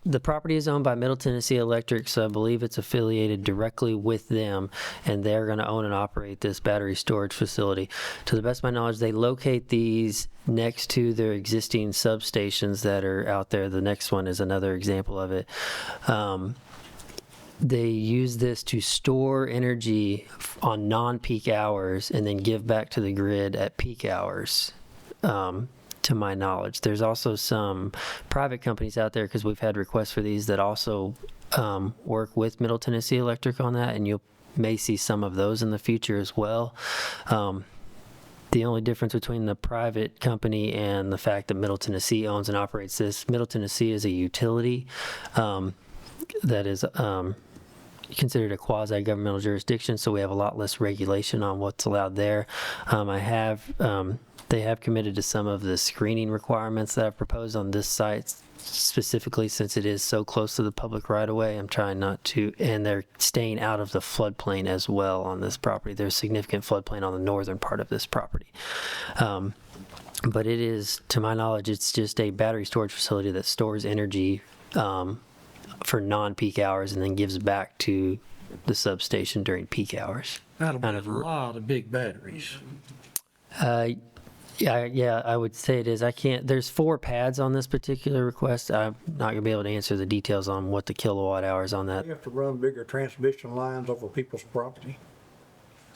The property is owned by Middle Tennessee Electric, so I believe it's affiliated directly with them, and they're going to own and operate this battery storage facility. To the best of my knowledge, they locate these next to their existing substations that are out there. The next one is another example of it. They use this to store energy on non-peak hours and then give back to the grid at peak hours, to my knowledge. There's also some private companies out there, because we've had requests for these, that also work with Middle Tennessee Electric on that, and you may see some of those in the future as well. The only difference between the private company and the fact that Middle Tennessee owns and operates this, Middle Tennessee is a utility that is considered a quasi-governmental jurisdiction, so we have a lot less regulation on what's allowed there. They have committed to some of the screening requirements that I've proposed on this site, specifically since it is so close to the public right-of-way. I'm trying not to, and they're staying out of the floodplain as well on this property. There's significant floodplain on the northern part of this property. But it is, to my knowledge, it's just a battery storage facility that stores energy for non-peak hours and then gives back to the substation during peak hours. That'll be a lot of big batteries. Yeah, I would say it is. There's 4 pads on this particular request. I'm not going to be able to answer the details on what the kilowatt hours on that. You have to run bigger transmission lines over people's property.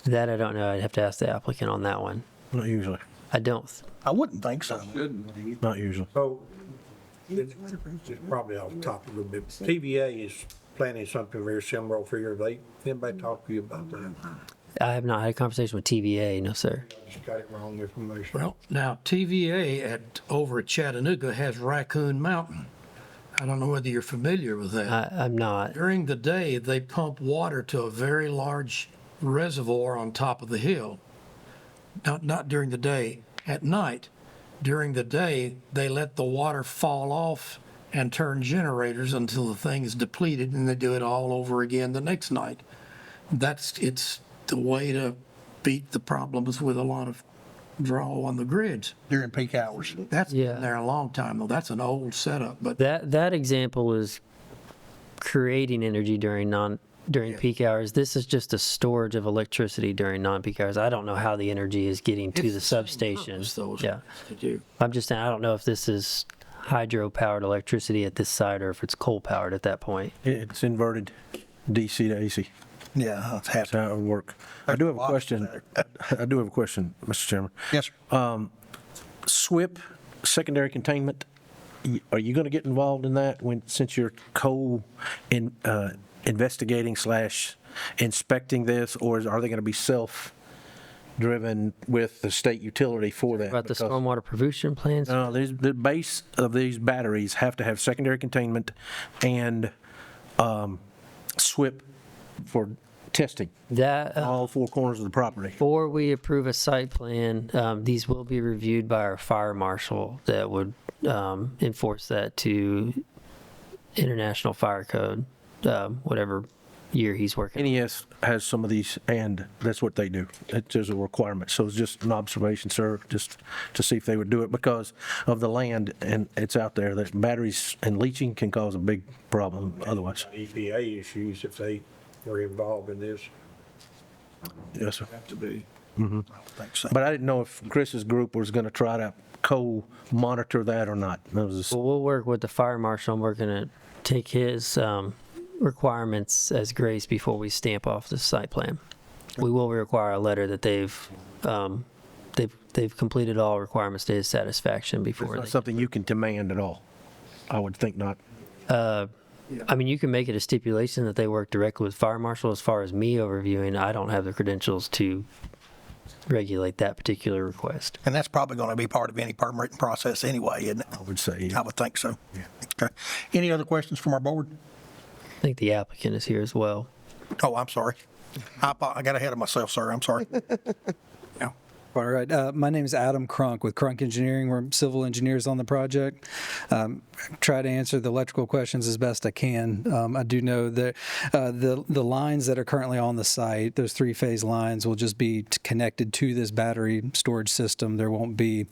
That I don't know. I'd have to ask the applicant on that one. Not usually. I don't. I wouldn't think so. Not usually. So, it's probably off the top a little bit. TVA is planning something very similar over here. Anybody talk to you about that? I have not had a conversation with TVA, no, sir. Just got it wrong information. Well, now TVA over at Chattanooga has Raccoon Mountain. I don't know whether you're familiar with that. I'm not. During the day, they pump water to a very large reservoir on top of the hill. Not during the day, at night. During the day, they let the water fall off and turn generators until the thing is depleted, and they do it all over again the next night. It's the way to beat the problems with a lot of draw on the grids. During peak hours. That's been there a long time, though. That's an old setup, but That example is creating energy during peak hours. This is just a storage of electricity during non-peak hours. I don't know how the energy is getting to the substation. Yeah. I'm just saying, I don't know if this is hydro-powered electricity at this site or if it's coal-powered at that point. It's inverted DC to AC. Yeah, That's how it would work. I do have a question. Mr. Chairman. Yes, sir. SWIP, secondary containment, are you going to get involved in that since you're investigating / inspecting this, or are they going to be self-driven with the state utility for that? About the stormwater pollution plans? No, the base of these batteries have to have secondary containment and SWIP for testing. That all 4 corners of the property. Before we approve a site plan, these will be reviewed by our fire marshal that would enforce that to International Fire Code, whatever year he's working. NES has some of these, and that's what they do. It's a requirement. So it's just an observation, sir, just to see if they would do it because of the land, and it's out there that batteries and leaching can cause a big problem otherwise. EPA issues if they were involved in this. Yes, sir. Have to be. I think so. But I didn't know if Chris's group was going to try to co-monitor that or not. That was Well, we'll work with the fire marshal, and we're going to take his requirements as grace before we stamp off the site plan. We will require a letter that they've completed all requirements to his satisfaction It's before not they. something you can demand at all. I would think not. I mean, you can make it a stipulation that they work directly with fire marshal. As far as me overviewing, I don't have the credentials to regulate that particular request. And that's probably going to be part of any permitting process anyway, isn't it? I would say. I would think so. Okay. Any other questions from our board? I think the applicant is here as well. Oh, I'm sorry. I got ahead of myself, sir. I'm sorry. All right. My name is Adam Crunk with Crunk Engineering. We're civil engineers on the project. Try to answer the electrical questions as best I can. I do know that the lines that are currently on the site, those three-phase lines, will just be connected to this battery storage system. There won't be.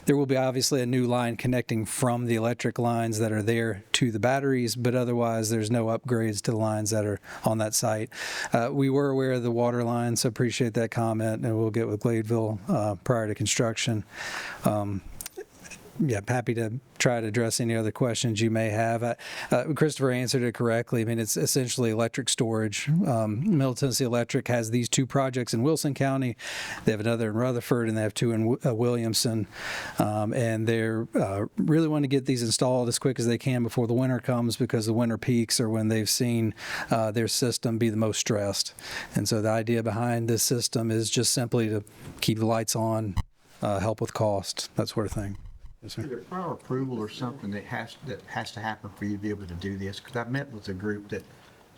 There will be obviously a new line connecting from the electric lines that are there to the batteries, but otherwise there's no upgrades to the lines that are on that site. We were aware of the water line, so appreciate that comment, and we'll get with Gladeville prior to construction. Yeah, happy to try to address any other questions you may have. Christopher answered it correctly. I mean, it's essentially electric storage. Middle Tennessee Electric has these two projects in Wilson County. They have another in Rutherford, and they have two in Williamson. And they're really want to get these installed as quick as they can before the winter comes, because the winter peaks are when they've seen their system be the most stressed. And so the idea behind this system is just simply to keep the lights on, help with cost, that sort of thing. Yes, sir. Is there prior approval or something that has to happen for you to be able to do this? Because I met with a group that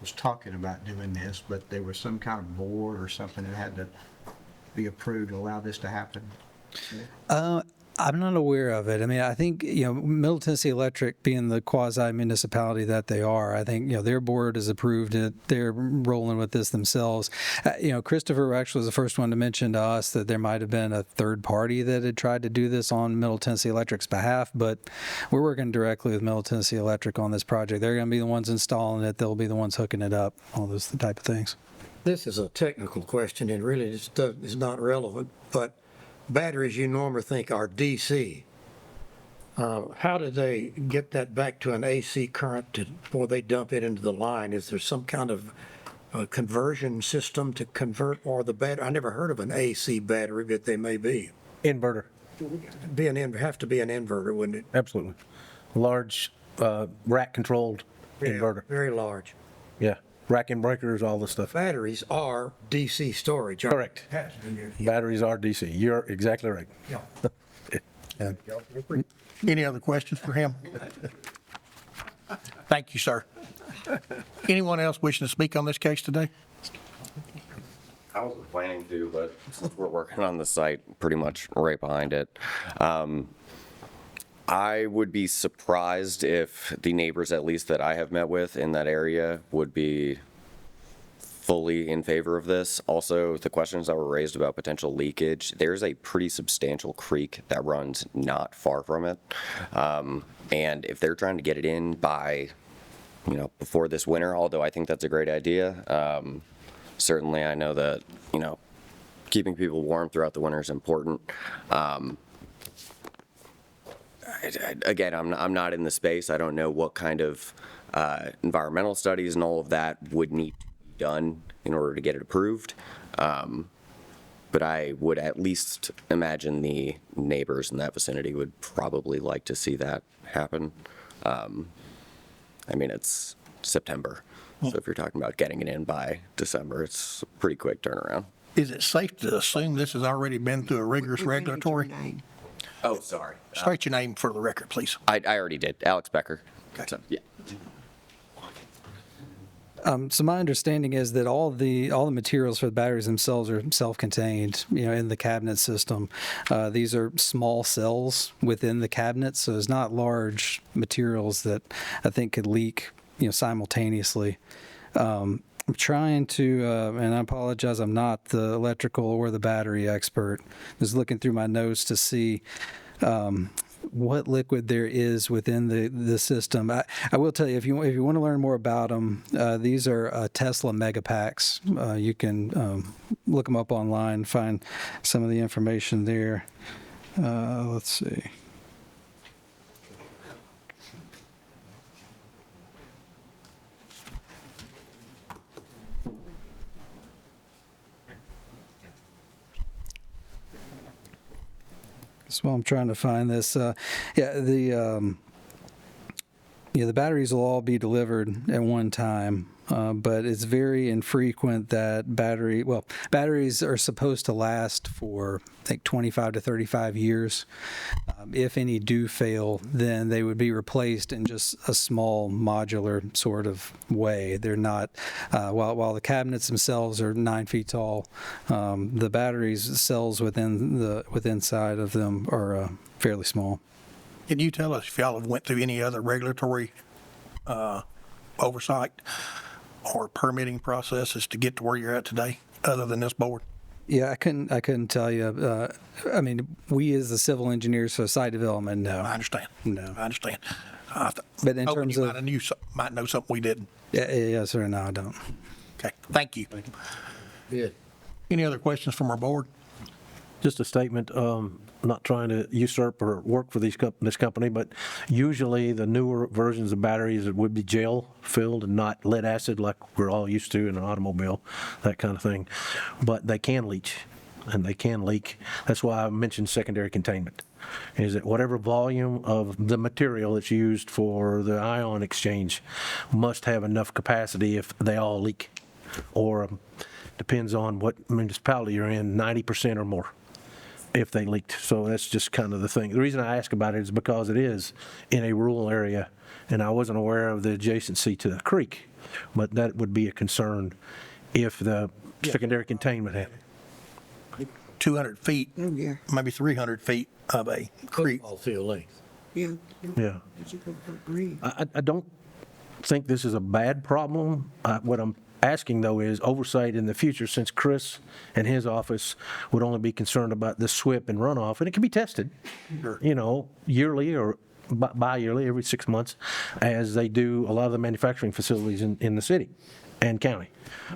was talking about doing this, but there was some kind of board or something that had to be approved to allow this to happen. I'm not aware of it. I mean, I think, Middle Tennessee Electric, being the quasi-municipality that they are, I think, their board has approved it. They're rolling with this themselves. Christopher actually was the first one to mention to us that there might have been a third party that had tried to do this on Middle Tennessee Electric's behalf, but we're working directly with Middle Tennessee Electric on this project. They're going to be the ones installing it. They'll be the ones hooking it up, all those type of things. This is a technical question and really is not relevant, but batteries you normally think are DC. How do they get that back to an AC current before they dump it into the line? Is there some kind of conversion system to convert, or the battery? I never heard of an AC battery, but they may be. Inverter. Have to be an inverter, wouldn't it? Absolutely. Large rack-controlled inverter. Very large. Yeah. Rack and breakers, all the stuff. Batteries are DC storage. Correct. Batteries are DC. You're exactly right. Yeah. Any other questions for him? Thank you, sir. Anyone else wishing to speak on this case today? I wasn't planning to, but since we're working on the site pretty much right behind it, I would be surprised if the neighbors, at least that I have met with in that area, would be fully in favor of this. Also, the questions that were raised about potential leakage, there's a pretty substantial creek that runs not far from it. And if they're trying to get it in by, before this winter, although I think that's a great idea, certainly I know that, keeping people warm throughout the winter is important. Again, I'm not in the space. I don't know what kind of environmental studies and all of that would need to be done in order to get it approved. But I would at least imagine the neighbors in that vicinity would probably like to see that happen. I mean, it's September, so if you're talking about getting it in by December, it's a pretty quick turnaround. Is it safe to assume this has already been through a rigorous regulatory? Oh, sorry. State your name for the record, please. I already did. Alex Becker. Okay. So, yeah. So my understanding is that all the materials for the batteries themselves are self-contained, in the cabinet system. These are small cells within the cabinet, so there's not large materials that I think could leak, simultaneously. I'm trying to, and I apologize, I'm not the electrical or the battery expert. Just looking through my notes to see what liquid there is within the system. I will tell you, if you want to learn more about them, these are Tesla Megapacks. You can look them up online, find some of the information there. Let's see. while I'm trying to find this. The batteries will all be delivered at one time, but it's very infrequent that batteries are supposed to last for, I think, 25 to 35 years. If any do fail, then they would be replaced in just a small modular sort of way. They're not, while the cabinets themselves are 9 feet tall, the batteries cells within side of them are fairly small. Can you tell us if y'all have went through any other regulatory oversight or permitting processes to get to where you're at today, other than this board? Yeah, I couldn't tell you. I mean, we as the civil engineers for site development, no. I understand. No. I understand. But in terms you of, might know something we didn't. yes sir, no, I don't. Okay, thank you. Good. Any other questions from our board? Just a statement, not trying to usurp or work for this company, but usually the newer versions of batteries would be gel-filled and not lead acid like we're all used to in an automobile, that kind of thing. But they can leach, and they can leak. That's why I mentioned secondary containment, is that whatever volume of the material that's used for the ion exchange must have enough capacity if they all leak. Or depends on what municipality you're in, 90% or more if they leaked. So that's just kind of the thing. The reason I ask about it is because it is in a rural area, and I wasn't aware of the adjacency to the creek, but that would be a concern if the secondary containment had. 200 feet, Oh, yeah, maybe 300 feet of a creek. Football field length. yeah. Yeah. I don't think this is a bad problem. What I'm asking, though, is oversight in the future, since Chris and his office would only be concerned about the SWIP and runoff, and it can be tested, yearly or bi-yearly, every 6 months, as they do a lot of the manufacturing facilities in the city and county.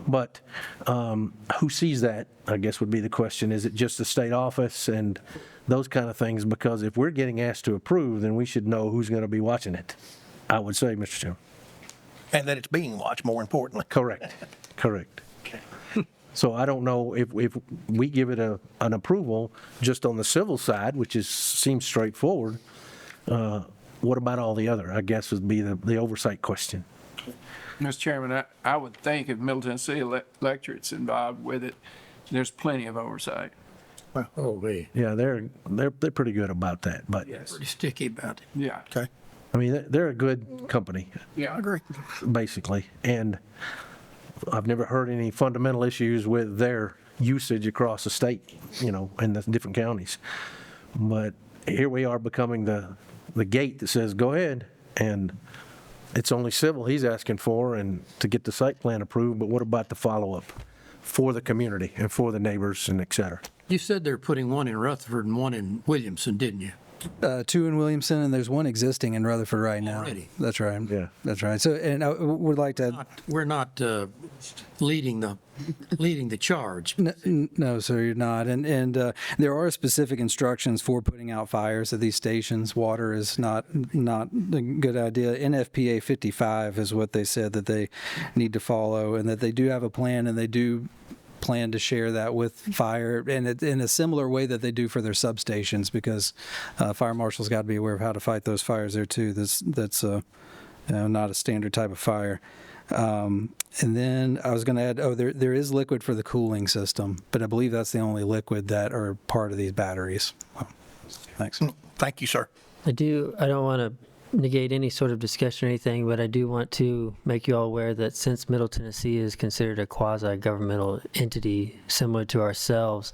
But who sees that, I guess, would be the question. Is it just the state office and those kind of things? Because if we're getting asked to approve, then we should know who's going to be watching it, I would say, Mr. Chairman. And that it's being watched, more importantly. Correct. So I don't know if we give it an approval just on the civil side, which seems straightforward, what about all the other, I guess, would be the oversight question. Mr. Chairman, I would think if Middle Tennessee Electric's involved with it, there's plenty of oversight. Oh, man. Yeah, they're pretty good about that, but Pretty sticky about it. Yeah. Okay. I mean, they're a good company, Yeah. I agree. basically, and I've never heard any fundamental issues with their usage across the state, in the different counties. But here we are becoming the gate that says, go ahead, and it's only civil he's asking for and to get the site plan approved, but what about the follow-up for the community and for the neighbors and et cetera? You said they're putting one in Rutherford and one in Williamson, didn't you? 2 in Williamson, and there's one existing in Rutherford right now. Already? That's right. Yeah. That's right. So, and I would like to. We're not leading the charge. No, sir, you're not. And there are specific instructions for putting out fires at these stations. Water is not a good idea. NFPA 55 is what they said that they need to follow, and that they do have a plan, and they do plan to share that with fire, and in a similar way that they do for their substations, because fire marshals got to be aware of how to fight those fires there too. That's not a standard type of fire. And then I was going to add, there is liquid for the cooling system, but I believe that's the only liquid that are part of these batteries. Thanks. Thank you, sir. I don't want to negate any sort of discussion or anything, but I do want to make you all aware that since Middle Tennessee is considered a quasi-governmental entity similar to ourselves,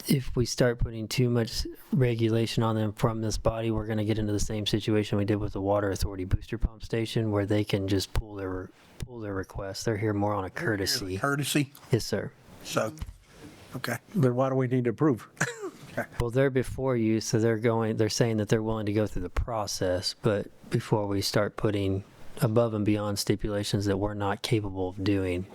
if we start putting too much regulation on them from this body, we're going to get into the same situation we did with the Water Authority booster pump station, where they can just pull their requests. They're here more on a courtesy. Courtesy? Yes, sir. So, okay. Then why do we need to approve? Well, they're before you, so they're saying that they're willing to go through the process, but before we start putting above and beyond stipulations that we're not capable of doing,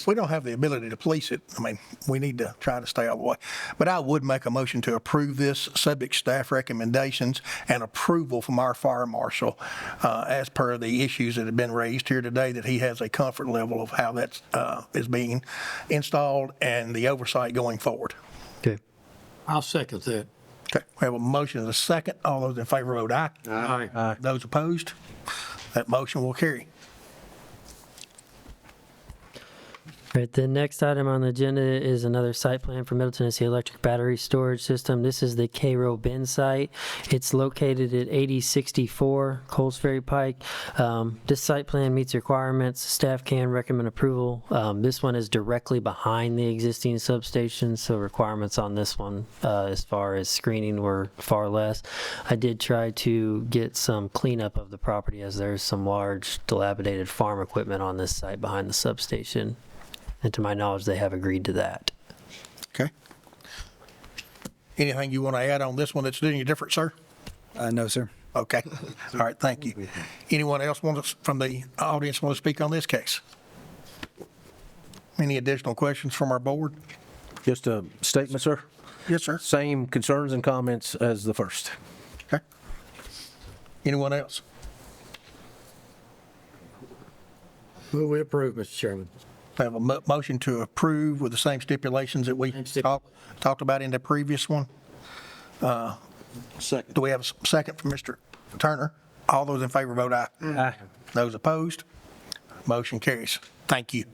We don't have the ability to police it. I mean, we need to try to stay out of the way. But I would make a motion to approve this, subject staff recommendations and approval from our fire marshal, as per the issues that have been raised here today, that he has a comfort level of how that is being installed and the oversight going forward. Okay. I'll second that. Okay, we have a motion and a second. All those in favor vote aye. Aye. Those opposed? That motion will carry. All right, the next item on the agenda is another site plan for Middle Tennessee Electric Battery Storage System. This is the Cairo Bend site. It's located at 8064 Coles Ferry Pike. This site plan meets requirements. Staff can recommend approval. This one is directly behind the existing substation, so requirements on this one as far as screening were far less. I did try to get some cleanup of the property as there's some large dilapidated farm equipment on this site behind the substation. And to my knowledge, they have agreed to that. Okay. Anything you want to add on this one that's doing you different, sir? No, sir. Okay. All right, thank you. Anyone else from the audience want to speak on this case? Any additional questions from our board? Just a statement, sir. Yes, sir. Same concerns and comments as the first. Okay. Anyone else? Move we approve, Mr. Chairman. I have a motion to approve with the same stipulations that we talked about in the previous one. Second. Do we have a second from Mr. Turner? All those in favor vote aye. Aye. Those opposed? Motion carries. Thank you.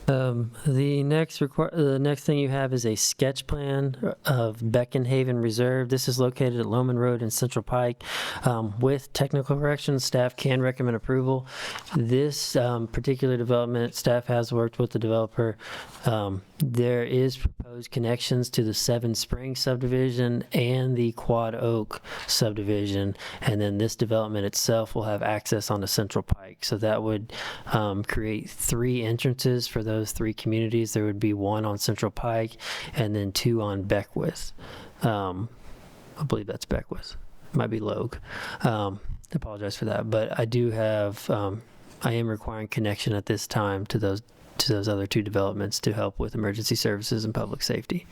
The next thing you have is a sketch plan of Beckenhaven Reserve. This is located at Loman Road and Central Pike. With technical corrections, staff can recommend approval. This particular development, staff has worked with the developer. There is proposed connections to the Seven Springs subdivision and the Quad Oak subdivision, and then this development itself will have access onto Central Pike. So that would create 3 entrances for those 3 communities. There would be 1 on Central Pike and then 2 on Beckwith. I believe that's Beckwith. Might be Logue. I apologize for that, but I do have, I am requiring connection at this time to those other 2 developments to help with emergency services and public safety.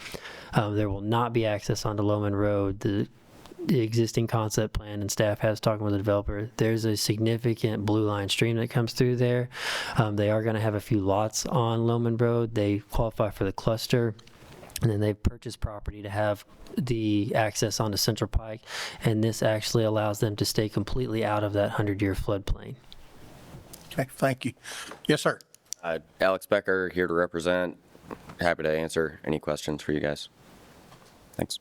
There will not be access onto Loman Road. The existing concept plan and staff has talking with the developer. There's a significant blue line stream that comes through there. They are going to have a few lots on Loman Road. They qualify for the cluster. And then they've purchased property to have the access onto Central Pike. And this actually allows them to stay completely out of that 100-year floodplain. Okay, thank you. Yes, sir. Alex Becker here to represent. Happy to answer any questions for you guys. Thanks.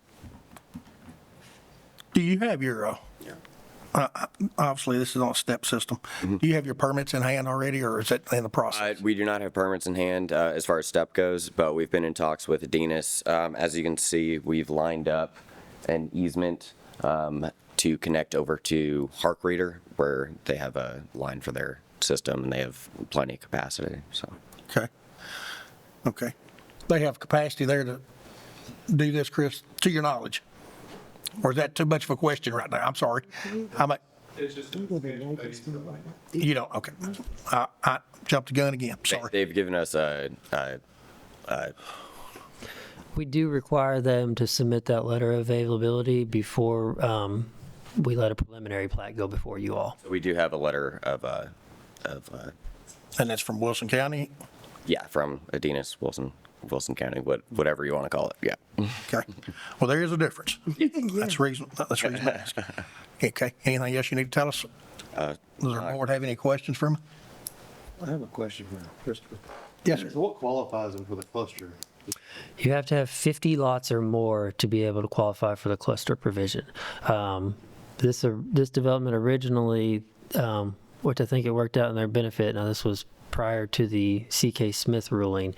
Do you have your, obviously this is on a step system. Do you have your permits in hand already, or is that in the process? We do not have permits in hand as far as STEP goes, but we've been in talks with Adenis. As you can see, we've lined up an easement to connect over to Hark Reader, where they have a line for their system and they have plenty of capacity. So. Okay. They have capacity there to do this, Chris, to your knowledge? Or is that too much of a question right now? I'm sorry. How much? You don't, okay. I jumped the gun again, sorry. They've given us We do require them to submit that letter of availability before we let a preliminary plat go before you all. We do have a letter of and that's from Wilson County? Yeah, from Adenis, Wilson County, whatever you want to call it. Yeah. Okay. Well, there is a difference. That's the reason I asked. Okay. Anything else you need to tell us? Does our board have any questions for me? I have a question for Christopher. Yes, sir. So what qualifies them for the cluster? You have to have 50 lots or more to be able to qualify for the cluster provision. This development originally, which I think it worked out in their benefit. Now this was prior to the C.K. Smith ruling.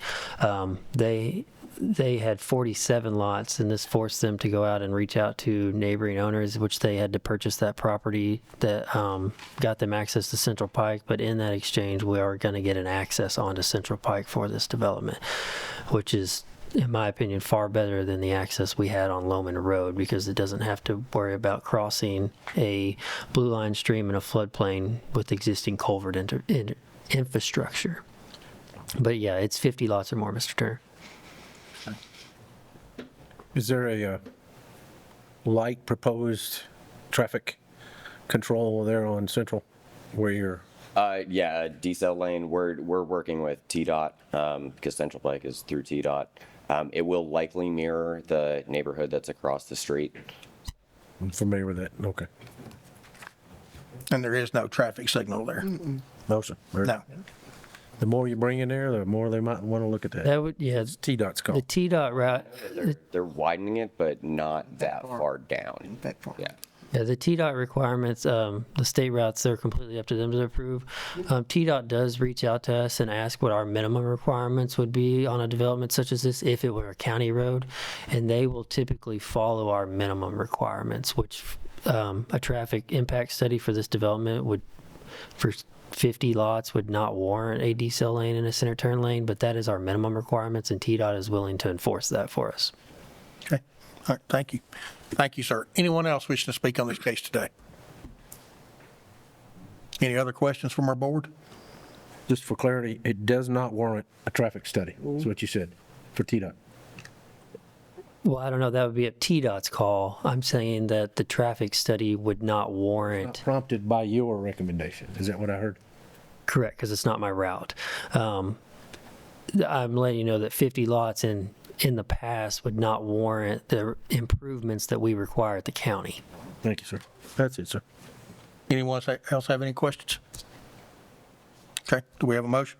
They had 47 lots, and this forced them to go out and reach out to neighboring owners, which they had to purchase that property that got them access to Central Pike. But in that exchange, we are going to get an access onto Central Pike for this development, which is, in my opinion, far better than the access we had on Loman Road, because it doesn't have to worry about crossing a blue line stream in a floodplain with existing culvert infrastructure. But yeah, it's 50 lots or more, Mr. Turner. Is there a light proposed traffic control there on Central where you're? Yeah, decel lane. We're working with TDOT because Central Pike is through TDOT It will likely mirror the neighborhood that's across the street. I'm familiar with that. Okay. And there is no traffic signal there. No, sir. No. The more you bring in there, the more they might want to look at that. That would, yeah, It's T-Dot's the call. T-Dot route, They're widening it, but not that far down. Yeah. yeah, the T-Dot requirements, the state routes, they're completely up to them to approve. T-Dot does reach out to us and ask what our minimum requirements would be on a development such as this if it were a county road, and they will typically follow our minimum requirements, which a traffic impact study for this development would, for 50 lots, would not warrant a decel lane and a center turn lane, but that is our minimum requirements, and T-Dot is willing to enforce that for us. Okay. All right, thank you. Thank you, sir. Anyone else wishing to speak on this case today? Any other questions from our board? Just for clarity, it does not warrant a traffic study. That's what you said for T-Dot. Well, I don't know, that would be a T-Dot's call. I'm saying that the traffic study would not warrant. Prompted by your recommendation. Is that what I heard? Correct, because it's not my route. I'm letting you know that 50 lots in the past would not warrant the improvements that we require at the county. Thank you, sir. That's it, sir. Anyone else have any questions? Okay, do we have a motion?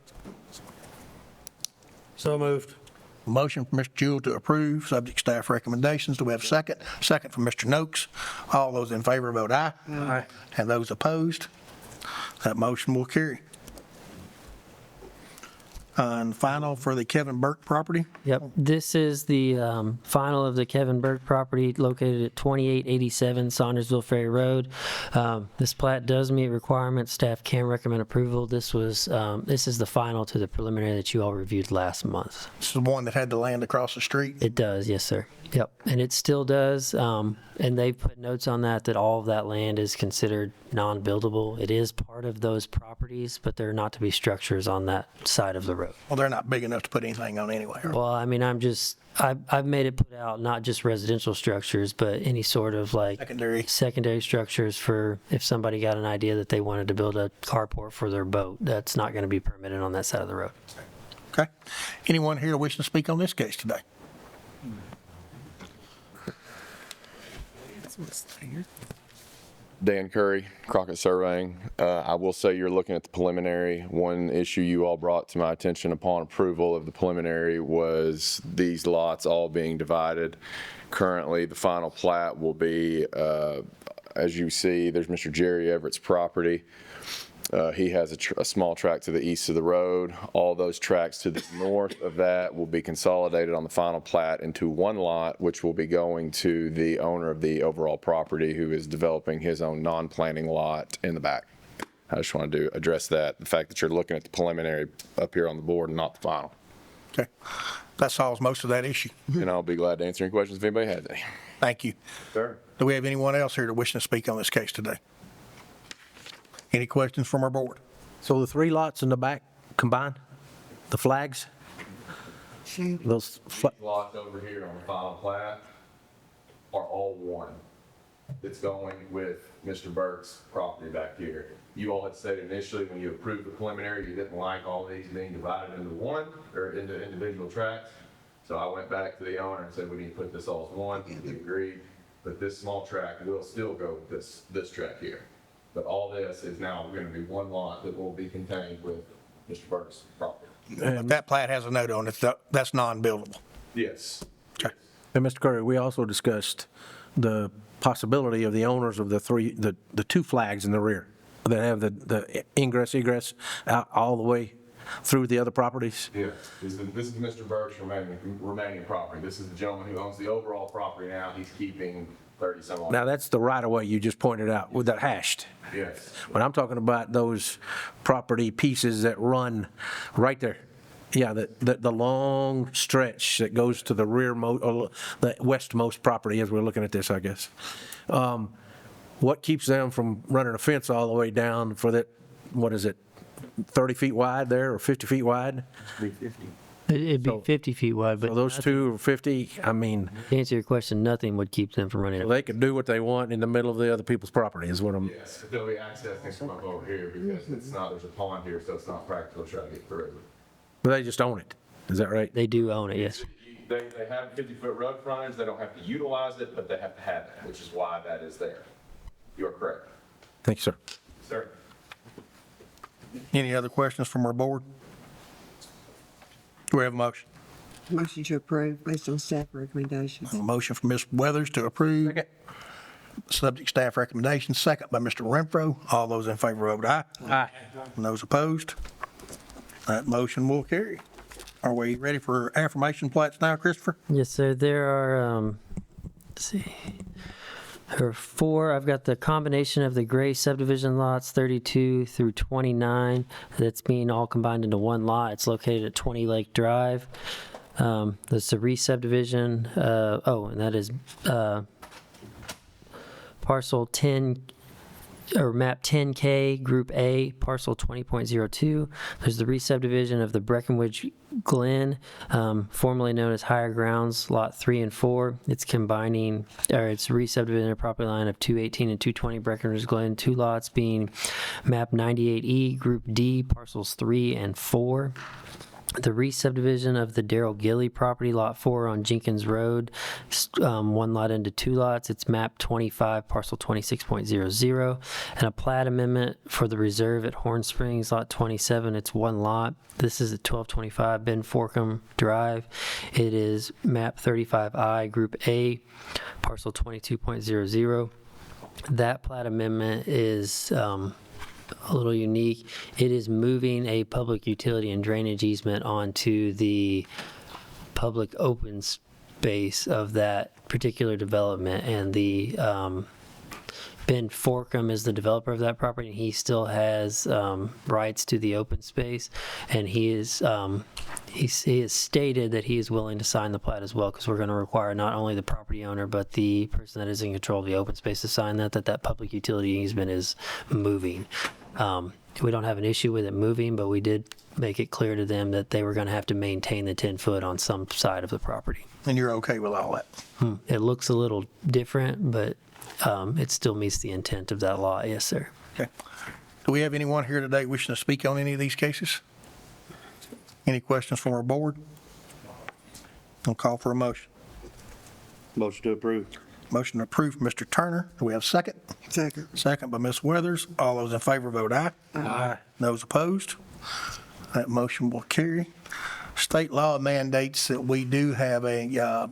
So moved. Motion from Mr. Jewell to approve, subject staff recommendations. Do we have a second? Second from Mr. Noakes. All those in favor vote aye. Aye. And those opposed? That motion will carry. And final for the Kevin Burke property. Yep, this is the final of the Kevin Burke property located at 2887 Saundersville Ferry Road. This plat does meet requirements. Staff can recommend approval. This is the final to the preliminary that you all reviewed last month. This is the one that had the land across the street. It does, yes, sir. Yep, and it still does. And they put notes on that all of that land is considered non-buildable. It is part of those properties, but there are not to be structures on that side of the road. Well, they're not big enough to put anything on anyway. Well, I mean, I've made it put out not just residential structures, but any sort of like secondary structures for if somebody got an idea that they wanted to build a carport for their boat. That's not going to be permitted on that side of the road. Okay. Anyone here wishing to speak on this case today? Dan Curry, Crockett Surveying. I will say you're looking at the preliminary. One issue you all brought to my attention upon approval of the preliminary was these lots all being divided. Currently, the final plat will be, as you see, there's Mr. Jerry Everett's property. He has a small tract to the east of the road. All those tracts to the north of that will be consolidated on the final plat into one lot, which will be going to the owner of the overall property who is developing his own non-planning lot in the back. I just wanted to address that, the fact that you're looking at the preliminary up here on the board and not the final. Okay. That solves most of that issue. And I'll be glad to answer any questions if anybody has any. Thank you. Sir. Do we have anyone else here that wishing to speak on this case today? Any questions from our board? So the 3 lots in the back combined, the flags? Those Lots over here on the final plat are all one. It's going with Mr. Burke's property back here. You all had said initially when you approved the preliminary, you didn't like all these being divided into one or into individual tracts. So I went back to the owner and said, we need to put this all as one. He agreed, but this small tract will still go with this tract here. But all this is now going to be one lot that will be contained with Mr. Burke's property. But that plat has a note on it, that's non-buildable. Yes. Okay. And Mr. Curry, we also discussed the possibility of the owners of the 2 flags in the rear that have the ingress, egress out all the way through the other properties. Yeah, this is Mr. Burke's remaining property. This is the gentleman who owns the overall property now. He's keeping 30 some odd. Now, that's the right-of-way you just pointed out with that hashed. Yes. But I'm talking about those property pieces that run right there. Yeah, the long stretch that goes to the rearmost, or the westmost property as we're looking at this, I guess. What keeps them from running a fence all the way down for that, what is it, 30 feet wide there or 50 feet wide? 350. It'd be 50 feet wide, but So those 2 are 50, I mean. to answer your question, nothing would keep them from running it. They could do what they want in the middle of the other people's property is what I'm. Yes, but they'll be accessing from up over here because there's a pond here, so it's not practical to try to get through. But they just own it. Is that right? They do own it, yes. they have 50-foot road frontage, they don't have to utilize it, but they have to have it, which is why that is there. You are correct. Thank you, sir. Sir. Any other questions from our board? Do we have a motion? Motion to approve based on staff recommendations. A motion from Ms. Weathers to approve. Subject staff recommendation, second by Mr. Renfro. All those in favor vote aye. Aye. And those opposed? That motion will carry. Are we ready for affirmation plats now, Christopher? Yes, sir. There are, let's see, there are 4. I've got the combination of the gray subdivision lots 32 through 29 that's being all combined into one lot. It's located at 20 Lake Drive. That's the re-subdivision. And that is parcel 10 or map 10K, Group A, parcel 20.02. There's the re-subdivision of the Breckenridge Glen, formerly known as Higher Grounds, Lot 3 and 4. It's combining, or it's re-subdivision a property line of 218 and 220 Breckenridge Glen, 2 lots being map 98E, Group D, parcels 3 and 4. The re-subdivision of the Darrell Gilly property, Lot 4 on Jenkins Road, 1 lot into 2 lots. It's map 25, parcel 26.00. And a plat amendment for the reserve at Horn Springs, Lot 27. It's 1 lot. This is at 1225 Ben Forkham Drive. It is map 35I, Group A, parcel 22.00. That plat amendment is a little unique. It is moving a public utility and drainage easement onto the public open space of that particular development, and the Ben Forkham is the developer of that property, and he still has rights to the open space, and he has stated that he is willing to sign the plat as well, because we're going to require not only the property owner but the person that is in control of the open space to sign that public utility easement is moving. We don't have an issue with it moving, but we did make it clear to them that they were going to have to maintain the 10 foot on some side of the property. And you're okay with all that? It looks a little different, but it still meets the intent of that law. Yes, sir. Okay. Do we have anyone here today wishing to speak on any of these cases? Any questions from our board? I'll call for a motion. Motion to approve. Motion to approve, Mr. Turner. Do we have a second? Second. Second by Ms. Weathers. All those in favor vote aye. Aye. Those opposed? That motion will carry. State law mandates that we do have a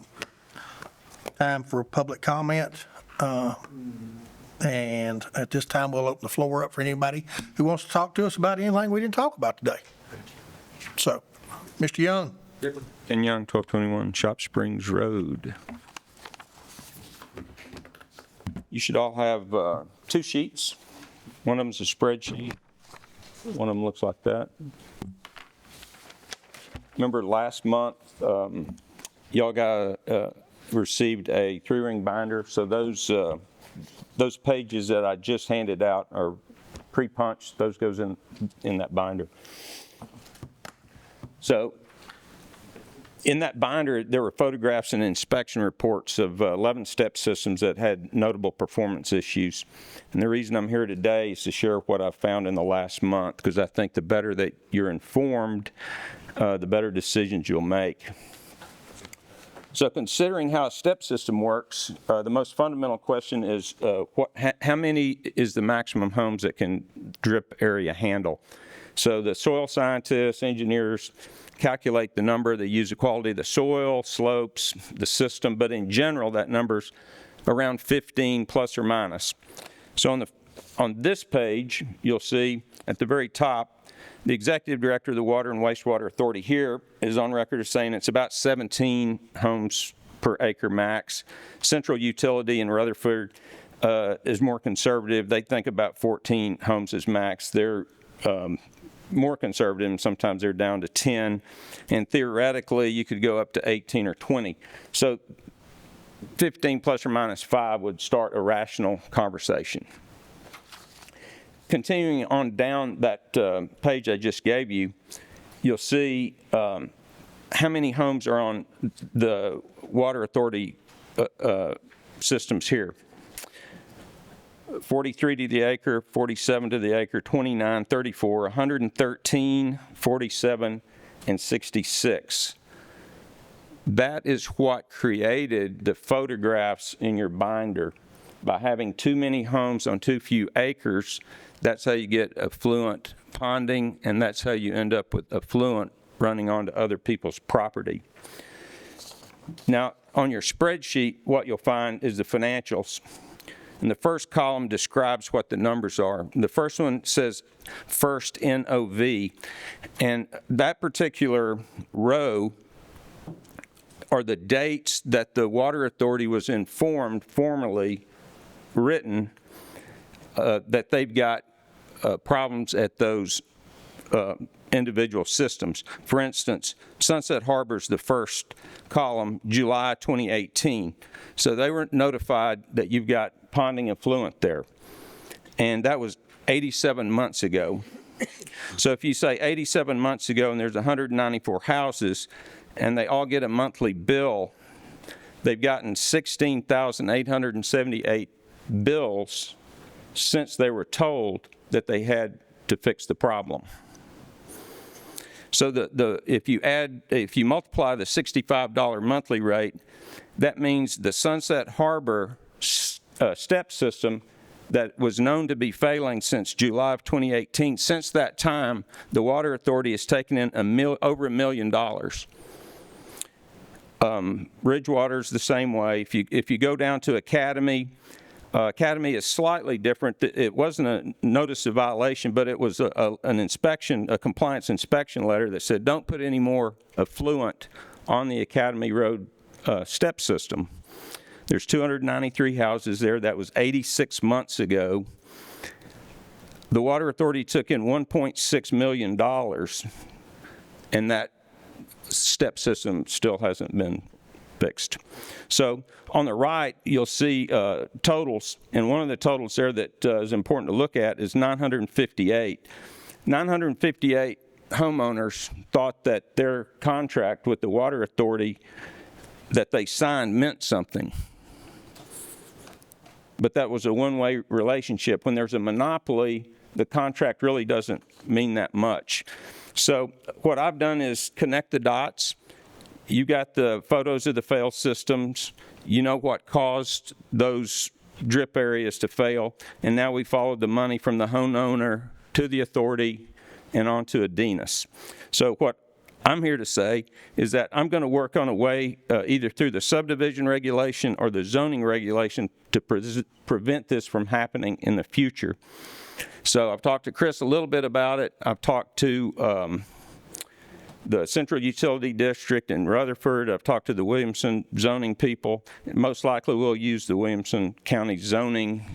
time for public comment. And at this time, we'll open the floor up for anybody who wants to talk to us about anything we didn't talk about today. So, Mr. Young. Ken Young, 1221 Shop Springs Road. You should all have 2 sheets. One of them's a spreadsheet. One of them looks like that. Remember last month, y'all received a 3-ring binder. So those pages that I just handed out are pre-punched. Those goes in that binder. So in that binder, there were photographs and inspection reports of 11 step systems that had notable performance issues. And the reason I'm here today is to share what I've found in the last month, because I think the better that you're informed, the better decisions you'll make. So considering how a step system works, the most fundamental question is how many is the maximum homes that can drip area handle? So the soil scientists, engineers calculate the number. They use the quality of the soil, slopes, the system, but in general, that number's around 15 plus or minus. So on this page, you'll see at the very top, the executive director of the Water and Wastewater Authority here is on record as saying it's about 17 homes per acre max. Central Utility in Rutherford is more conservative. They think about 14 homes as max. They're more conservative, and sometimes they're down to 10. And theoretically, you could go up to 18 or 20. So 15 plus or minus 5 would start a rational conversation. Continuing on down that page I just gave you, you'll see how many homes are on the Water Authority systems here. 43 to the acre, 47 to the acre, 29, 34, 113, 47, and 66. That is what created the photographs in your binder. By having too many homes on too few acres, that's how you get affluent ponding, and that's how you end up with affluent running onto other people's property. Now, on your spreadsheet, what you'll find is the financials. And the first column describes what the numbers are. The first one says first NOV, and that particular row are the dates that the Water Authority was informed, formally written, that they've got problems at those individual systems. For instance, Sunset Harbor's the first column, July 2018. So they were notified that you've got ponding affluent there. And that was 87 months ago. So if you say 87 months ago and there's 194 houses and they all get a monthly bill, they've gotten 16,878 bills since they were told that they had to fix the problem. So if you multiply the $65 monthly rate, that means the Sunset Harbor step system that was known to be failing since July of 2018, since that time, the Water Authority has taken in over $1 million. Bridgewater's the same way. If you go down to Academy, Academy is slightly different. It wasn't a notice of violation, but it was an inspection, a compliance inspection letter that said don't put any more affluent on the Academy Road step system. There's 293 houses there. That was 86 months ago. The Water Authority took in $1.6 million, and that step system still hasn't been fixed. So on the right, you'll see totals, and one of the totals there that is important to look at is 958. 958 homeowners thought that their contract with the Water Authority that they signed meant something. But that was a one-way relationship. When there's a monopoly, the contract really doesn't mean that much. So what I've done is connect the dots. You got the photos of the failed systems. You know what caused those drip areas to fail. And now we followed the money from the homeowner to the authority and on to Adenis. So what I'm here to say is that I'm going to work on a way, either through the subdivision regulation or the zoning regulation, to prevent this from happening in the future. So I've talked to Chris a little bit about it. I've talked to the Central Utility District in Rutherford. I've talked to the Williamson zoning people. Most likely we'll use the Williamson County zoning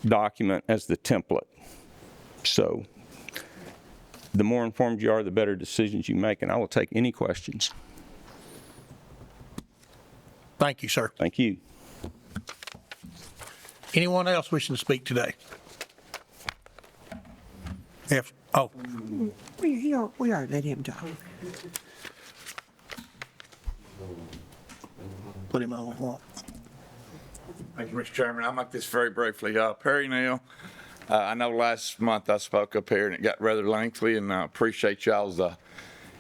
document as the template. So the more informed you are, the better decisions you make, and I will take any questions. Thank you, sir. Thank you. Anyone else wishing to speak today? We are let him talk. Put him on what? Thank you, Mr. Chairman. I'll make this very briefly. Perry Neal, I know last month I spoke up here and it got rather lengthy, and I appreciate y'all's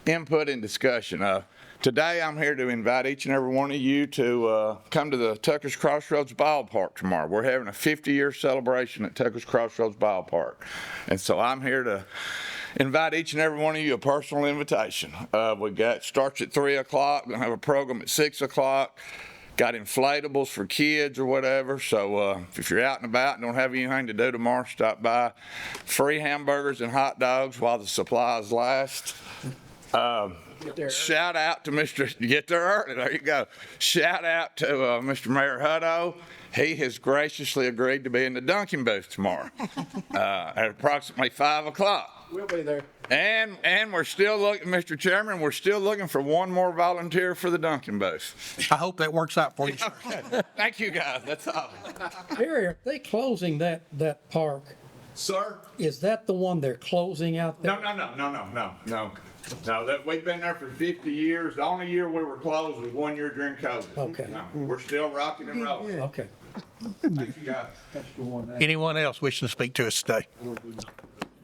input and discussion. Today I'm here to invite each and every one of you to come to the Tucker's Crossroads Ballpark tomorrow. We're having a 50-year celebration at Tucker's Crossroads Ballpark. And so I'm here to invite each and every one of you a personal invitation. Starts at 3 o'clock. We're going to have a program at 6 o'clock. Got inflatables for kids or whatever. So if you're out and about and don't have anything to do tomorrow, stop by. Free hamburgers and hot dogs while the supplies last. Shout out to get there early, there you go. Shout out to Mr. Mayor Hutto. He has graciously agreed to be in the Dunkin' booth tomorrow at approximately 5 o'clock. We'll be there. And we're still looking, Mr. Chairman, we're still looking for one more volunteer for the Dunkin' booth. I hope that works out for you, sir. Thank you, guys, that's all. Harry, are they closing that park? Sir? Is that the one they're closing out there? No, we've been there for 50 years. The only year we were closed was 1 year during COVID. Okay. No, we're still rocking and rolling. Okay. Thank you, guys. Anyone else wishing to speak to us today?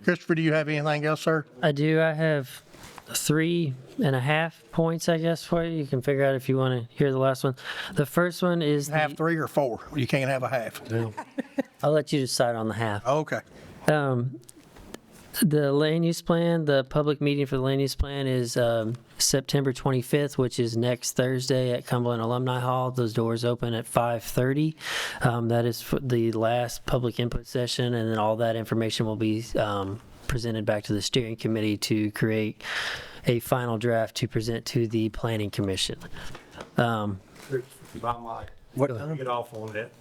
Christopher, do you have anything else, sir? I do. I have 3.5 points, I guess, for you. You can figure out if you want to hear the last one. The first one is Half 3 or 4? You can't have a half. I'll let you decide on the half. Okay. The land use plan, the public meeting for the land use plan is September 25th, which is next Thursday at Cumberland Alumni Hall. Those doors open at 5:30. That is for the last public input session, and then all that information will be presented back to the steering committee to create a final draft to present to the planning commission. If I might, get off on that.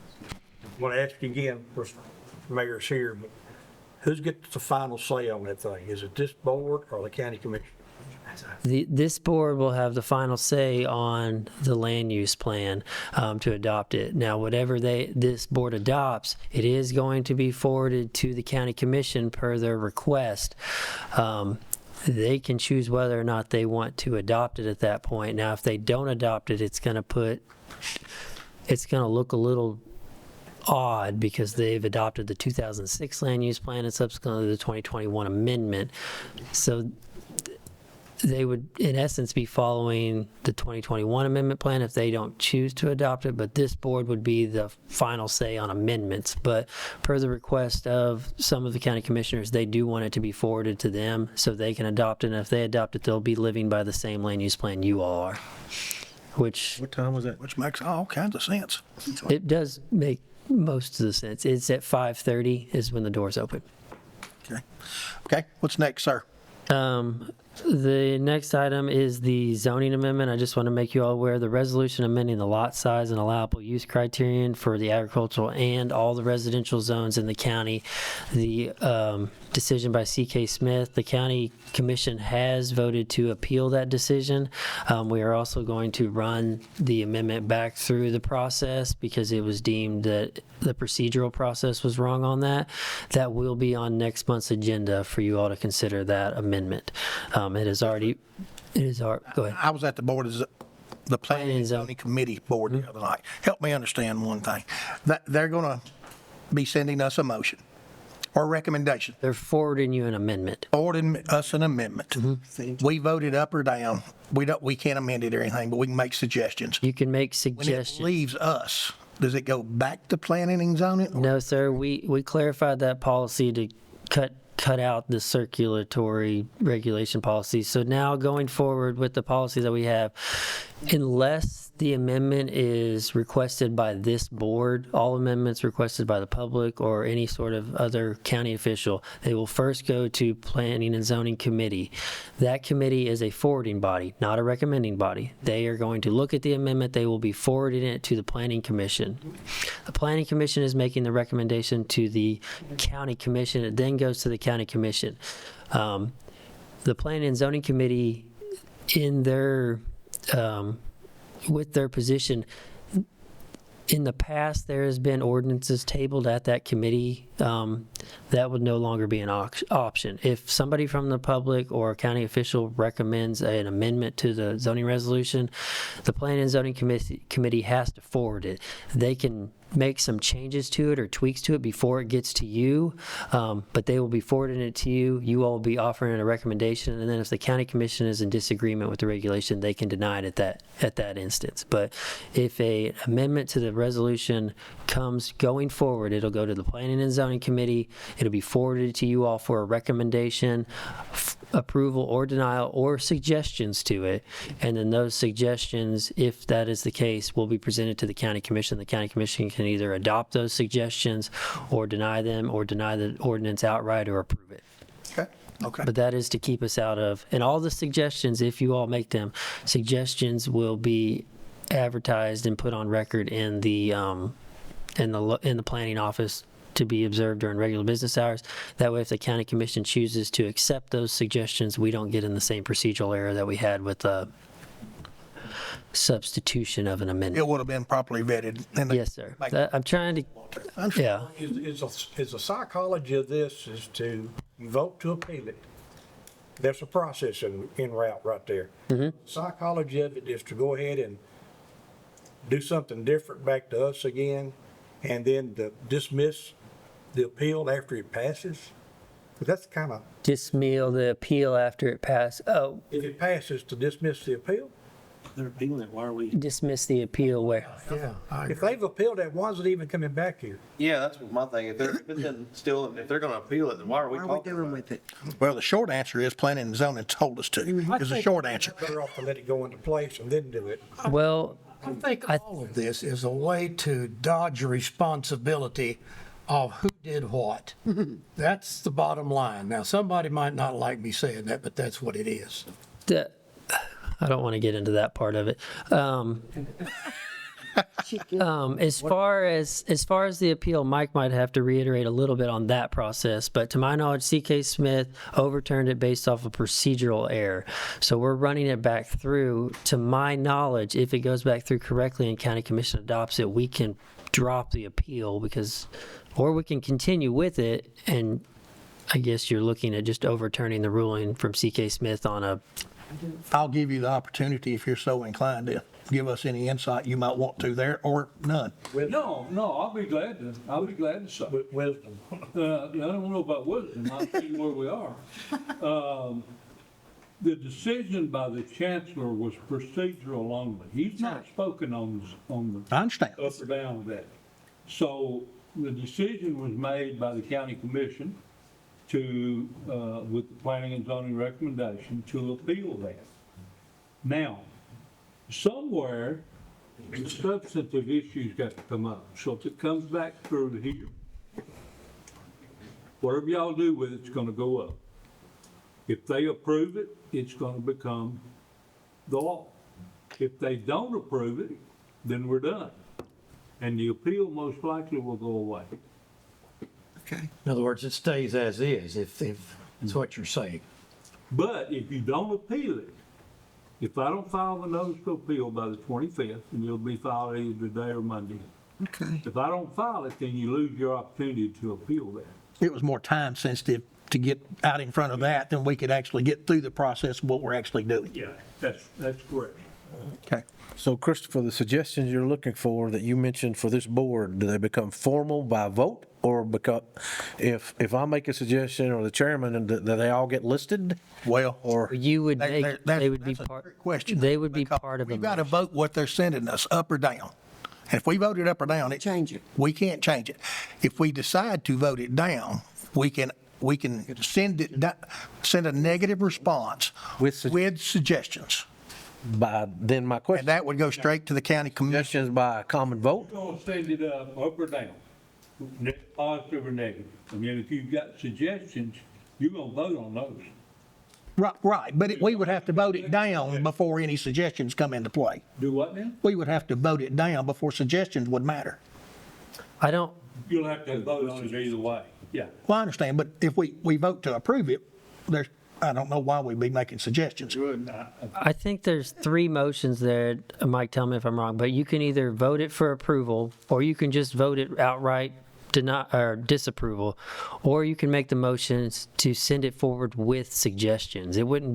I'm going to ask you again, of course, the mayor's here, but who gets the final say on that thing? Is it this board or the county commission? This board will have the final say on the land use plan to adopt it. Now, whatever this board adopts, it is going to be forwarded to the county commission per their request. They can choose whether or not they want to adopt it at that point. Now, if they don't adopt it, it's going to look a little odd because they've adopted the 2006 land use plan and subsequently the 2021 amendment. So they would, in essence, be following the 2021 amendment plan if they don't choose to adopt it, but this board would be the final say on amendments. But per the request of some of the county commissioners, they do want it to be forwarded to them so they can adopt it, and if they adopt it, they'll be living by the same land use plan you all are. What time was that? Which makes all kinds of sense. It does make most of the sense. It's at 5:30 is when the doors open. Okay, what's next, sir? The next item is the zoning amendment. I just want to make you all aware, the resolution amending the lot size and allowable use criterion for the agricultural and all the residential zones in the county. The decision by C.K. Smith, the county commission has voted to appeal that decision. We are also going to run the amendment back through the process because it was deemed that the procedural process was wrong on that. That will be on next month's agenda for you all to consider that amendment. Go ahead. I was at the Planning and Zoning Committee board the other night. Help me understand one thing. That they're going to be sending us a motion or recommendation. They're forwarding you an amendment. Forwarding us an amendment. We voted up or down. We can't amend it or anything, but we can make suggestions. You can make When suggestions. it leaves us, does it go back to planning and zoning? No, sir. We clarified that policy to cut out the circulatory regulation policy. So now going forward with the policy that we have, unless the amendment is requested by this board, all amendments requested by the public or any sort of other county official, they will first go to Planning and Zoning Committee. That committee is a forwarding body, not a recommending body. They are going to look at the amendment. They will be forwarding it to the Planning Commission. The Planning Commission is making the recommendation to the County Commission. It then goes to the County Commission. The Planning and Zoning Committee, in their with their position, in the past, there has been ordinances tabled at that committee. That would no longer be an option. If somebody from the public or a county official recommends an amendment to the zoning resolution, the Planning and Zoning Committee has to forward it. They can make some changes to it or tweaks to it before it gets to you, but they will be forwarding it to you. You all will be offering a recommendation, and then if the county commission is in disagreement with the regulation, they can deny it at that instance. But if a amendment to the resolution comes going forward, it'll go to the Planning and Zoning Committee. It'll be forwarded to you all for a recommendation, approval or denial, or suggestions to it. And then those suggestions, if that is the case, will be presented to the county commission. The county commission can either adopt those suggestions or deny them, or deny the ordinance outright or approve it. Okay. But that is to keep us out of, and all the suggestions, if you all make them, suggestions will be advertised and put on record in the planning office to be observed during regular business hours. That way, if the county commission chooses to accept those suggestions, we don't get in the same procedural error that we had with the substitution of an amendment. It would have been properly vetted. Yes, sir. I'm trying to, yeah. Is the psychology of this is to vote to appeal it? There's a process en route right there. Psychology of it is to go ahead and do something different back to us again, and then dismiss the appeal after it passes. That's kind of, Dismiss the appeal after it passed. Oh, if it passes, to dismiss the appeal? They're appealing it, why are we? dismiss the appeal where? Yeah, I If agree. they've appealed that, why is it even coming back here? Yeah, that's my thing. If they're gonna appeal it, then why are we What are we talking doing about with it? Well, the short answer is planning and zoning told us to, is the short answer. Better off to let it go into place and then do it. Well, I think all of this is a way to dodge responsibility of who did what. That's the bottom line. Now, somebody might not like me saying that, but that's what it is. I don't want to get into that part of it. As far as the appeal, Mike might have to reiterate a little bit on that process, but to my knowledge, C.K. Smith overturned it based off of procedural error. So we're running it back through. To my knowledge, if it goes back through correctly and County Commission adopts it, we can drop the appeal or we can continue with it, and I guess you're looking at just overturning the ruling from C.K. Smith on a. I'll give you the opportunity if you're so inclined to give us any insight you might want to there, or none. No, I'll be glad to say. Wisdom. I don't know about wisdom, I'll see where we are. The decision by the chancellor was procedural only. He's not spoken on the. I understand. Up or down with that. So the decision was made by the county commission to, with the planning and zoning recommendation, to appeal that. Now, somewhere, the substantive issues got to come up. So if it comes back through here, whatever y'all do with it's gonna go up. If they approve it, it's gonna become the law. If they don't approve it, then we're done. And the appeal most likely will go away. In other words, it stays as is, if that's what you're saying. But if you don't appeal it, if I don't file the notice to appeal by the 25th, and it'll be filed either today or Monday. Okay. If I don't file it, then you lose your opportunity to appeal that. It was more time sensitive to get out in front of that than we could actually get through the process of what we're actually doing. Yeah, that's correct. Okay. So Christopher, the suggestions you're looking for that you mentioned for this board, do they become formal by vote? Or because if I make a suggestion or the chairman, and do they all get listed? Well, Or You would They- make, that's- they would be that's a part, trick question, they would be because part of a we've got to motion. vote what they're sending us, up or down. And if we vote it up or down, Change it. we can't change it. If we decide to vote it down, we can send a negative response With suggestions. then my And question, that would go straight to the county commission. suggestions by a common vote? You're gonna send it up or down, positive or negative. And then if you've got suggestions, you're gonna vote on those. Right, but we would have to vote it down before any suggestions come into play. Do what now? We would have to vote it down before suggestions would matter. I don't, You'll have to vote on it either way, yeah. Well, I understand, but if we vote to approve it, I don't know why we'd be making suggestions. I think there's three motions there. Mike, tell me if I'm wrong, but you can either vote it for approval, or you can just vote it outright or disapproval, or you can make the motions to send it forward with suggestions. You wouldn't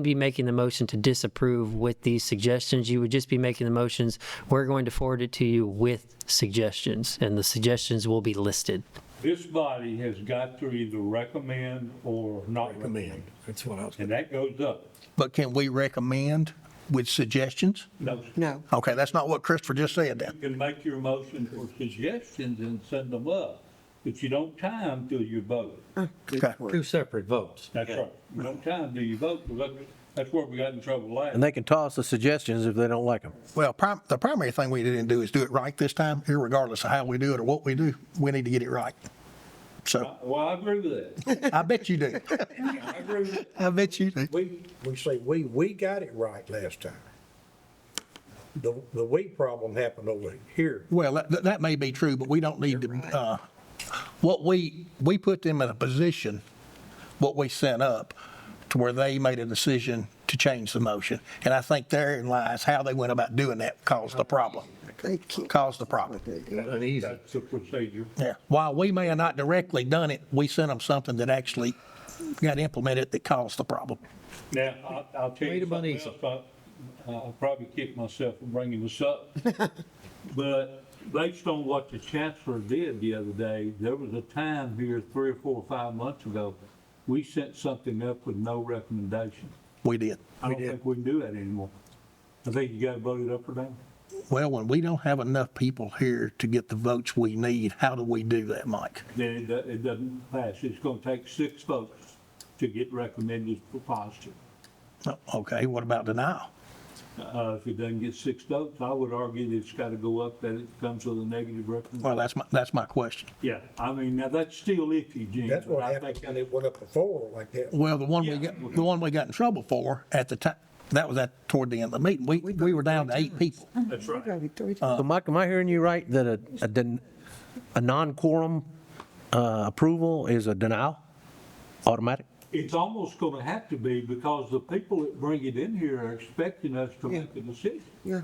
be making the motion to disapprove with these suggestions. You would just be making the motions, we're going to forward it to you with suggestions, and the suggestions will be listed. This body has got to either recommend or not recommend, That's what I was. and that goes up. But can we recommend with suggestions? No, No. Okay, that's not what Christopher just said then. you can make your motion for suggestions and send them up, but you don't time till you vote. Okay. Two separate votes. That's right. You don't time till you vote, because that's where we got in trouble last. And they can toss the suggestions if they don't like them. Well, the primary thing we didn't do is do it right this time, irregardless of how we do it or what we do. We need to get it right. So Well, I agree with that. I bet you do. I agree with that. I bet you do. We say we got it right last time. The we problem happened over here. Well, that may be true, but we don't need to, what we put them in a position, what we set up, to where they made a decision to change the motion. And I think therein lies how they went about doing that caused the problem. Caused the problem. That's the procedure. Yeah. While we may have not directly done it, we sent them something that actually got implemented that caused the problem. Now, I'll tell you something else. I'll probably kick myself for bringing this up. But based on what the chancellor did the other day, there was a time here 3 or 4 or 5 months ago, we sent something up with no recommendation. We did. I don't think we can do that anymore. I think you gotta vote it up or down. Well, when we don't have enough people here to get the votes we need, how do we do that, Mike? Then it doesn't pass. It's gonna take 6 votes to get recommended for positive. Okay, what about denial? If it doesn't get 6 votes, I would argue that it's gotta go up, that it comes with a negative recommendation. Well, that's my question. Yeah, I mean, now that's still iffy, Gene. That's what but I happened think when it went up before like that. Well, the one we got in trouble for at the time, that was toward the end of the meeting. We were down to 8 people. That's right. So Mike, am I hearing you right, that a non-quorum approval is a denial, automatic? It's almost gonna have to be because the people that bring it in here are expecting us to make a decision. Yeah.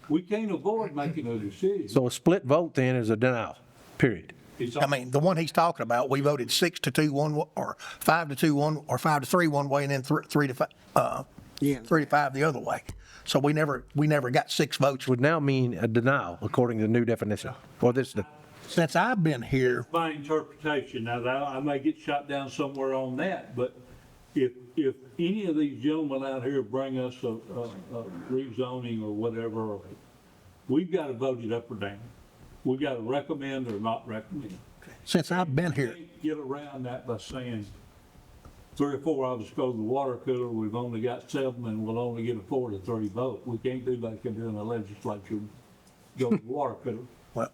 We can't avoid making a decision. So a split vote then is a denial, period. I mean, the one he's talking about, we voted 6-2 one, or 5-2 one, or 5-3 one way, and then 3-5, 3-5 the other way. So we never got 6 votes. Would now mean a denial, according to the new definition, or this, Since I've been here, My interpretation, now that I may get shot down somewhere on that, but if any of these gentlemen out here bring us a rezoning or whatever, we've got to vote it up or down. We've got to recommend or not recommend. since I've been here, Can't get around that by saying 3 or 4 of us go to the water cooler, we've only got 7 and we'll only get a 4-3 vote. We can't do like they do in the legislature, go to the water cooler. well,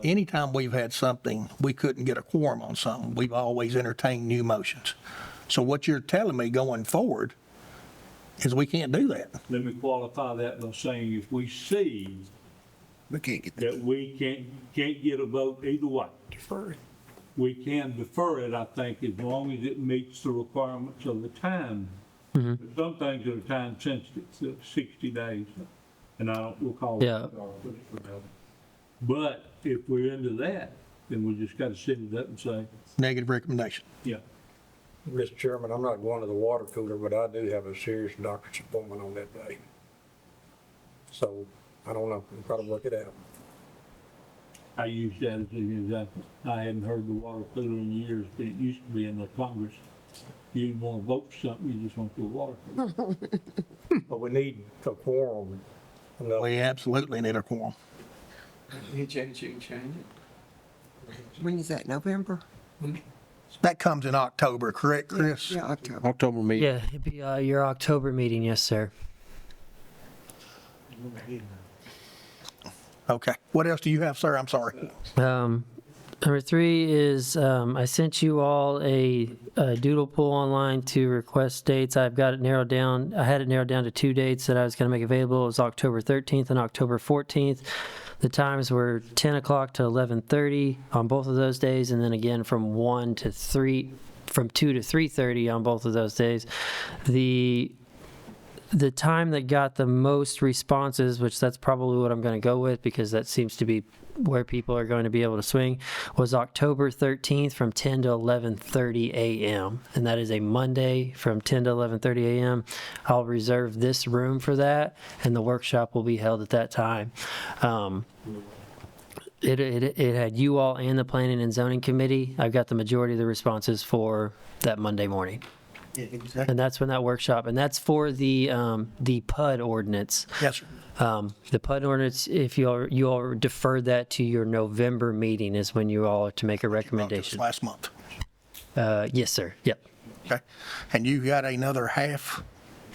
anytime we've had something, we couldn't get a quorum on something, we've always entertained new motions. So what you're telling me going forward is we can't do that. Let me qualify that by saying if we see that we can't get a vote either way. We can defer it, I think, as long as it meets the requirements of the time. But some things that are time sensitive, 60 days, and I don't recall. Yeah. But if we're into that, then we just gotta sit it up and say, Negative recommendation. yeah. Mr. Chairman, I'm not going to the water cooler, but I do have a serious doctor's appointment on that day. So, I don't know, we'll try to work it out. I use that as an example. I hadn't heard the water cooler in years, but it used to be in the Congress. You didn't want to vote for something, you just went to a water cooler. But we need a quorum. We absolutely need a quorum. You can change it. When is that, November? That comes in October, correct, Chris? Yeah, October. October meeting. Yeah, it'd be your October meeting, yes, sir. Okay. What else do you have, sir? I'm sorry. Number 3 is I sent you all a doodle poll online to request dates. I've got it narrowed down. I had it narrowed down to 2 dates that I was going to make available. It was October 13th and October 14th. The times were 10 o'clock to 11:30 on both of those days, and then again from 2 to 3:30 on both of those days. The time that got the most responses, which that's probably what I'm going to go with because that seems to be where people are going to be able to swing, was October 13th from 10 to 11:30 a.m. And that is a Monday from 10 to 11:30 a.m. I'll reserve this room for that, and the workshop will be held at that time. It had you all and the Planning and Zoning Committee. I've got the majority of the responses for that Monday morning. And that's when that workshop, and that's for the PUD ordinance. Yes, sir. The PUD ordinance, if you all deferred that to your November meeting is when you all are to make a recommendation. Last month. Yes, sir. Yep. Okay. And you got another half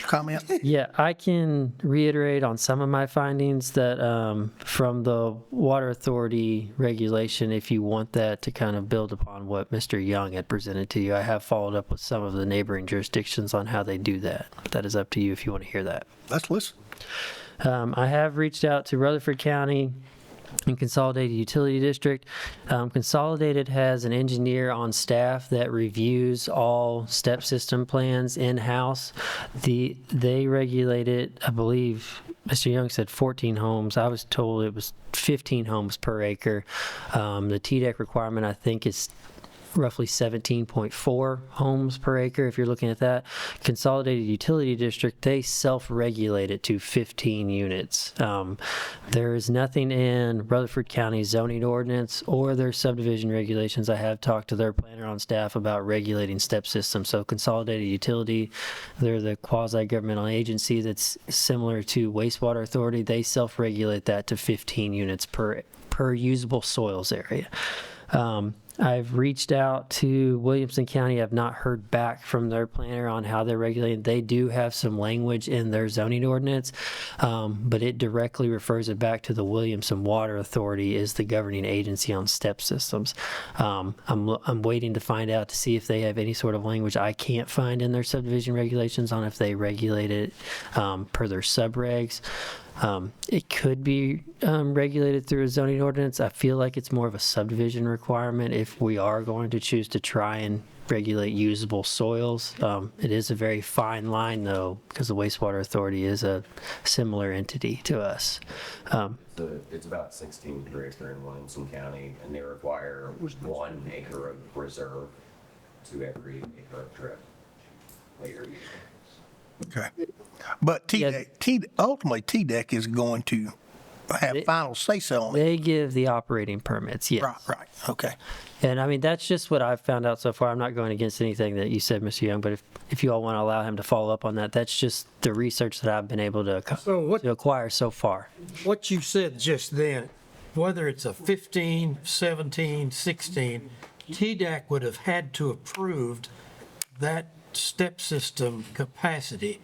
comment? Yeah, I can reiterate on some of my findings that from the Water Authority regulation, if you want that to kind of build upon what Mr. Young had presented to you, I have followed up with some of the neighboring jurisdictions on how they do that. That is up to you if you want to hear that. Let's listen. I have reached out to Rutherford County and Consolidated Utility District. Consolidated has an engineer on staff that reviews all step system plans in-house. They regulate it, I believe, Mr. Young said 14 homes. I was told it was 15 homes per acre. The TDEC requirement, I think, is roughly 17.4 homes per acre, if you're looking at that. Consolidated Utility District, they self-regulate it to 15 units. There is nothing in Rutherford County zoning ordinance or their subdivision regulations. I have talked to their planner on staff about regulating step systems. So Consolidated Utility, they're the quasi-governmental agency that's similar to Wastewater Authority. They self-regulate that to 15 units per usable soils area. I've reached out to Williamson County. I've not heard back from their planner on how they're regulating. They do have some language in their zoning ordinance, but it directly refers it back to the Williamson Water Authority is the governing agency on step systems. I'm waiting to find out to see if they have any sort of language I can't find in their subdivision regulations on if they regulate it per their subregs. It could be regulated through a zoning ordinance. I feel like it's more of a subdivision requirement if we are going to choose to try and regulate usable soils. It is a very fine line, though, because the Wastewater Authority is a similar entity to us. It's about 16 per acre in Williamson County, and they require 1 acre of reserve to every acre of drip later used. Okay. But ultimately, TDEC is going to have final say-so on it. They give the operating permits, yes. Right, okay. And I mean, that's just what I've found out so far. I'm not going against anything that you said, Mr. Young, but if you all want to allow him to follow up on that, that's just the research that I've been able to acquire so far. What you said just then, whether it's a 15, 17, 16, TDEC would have had to approve that step system capacity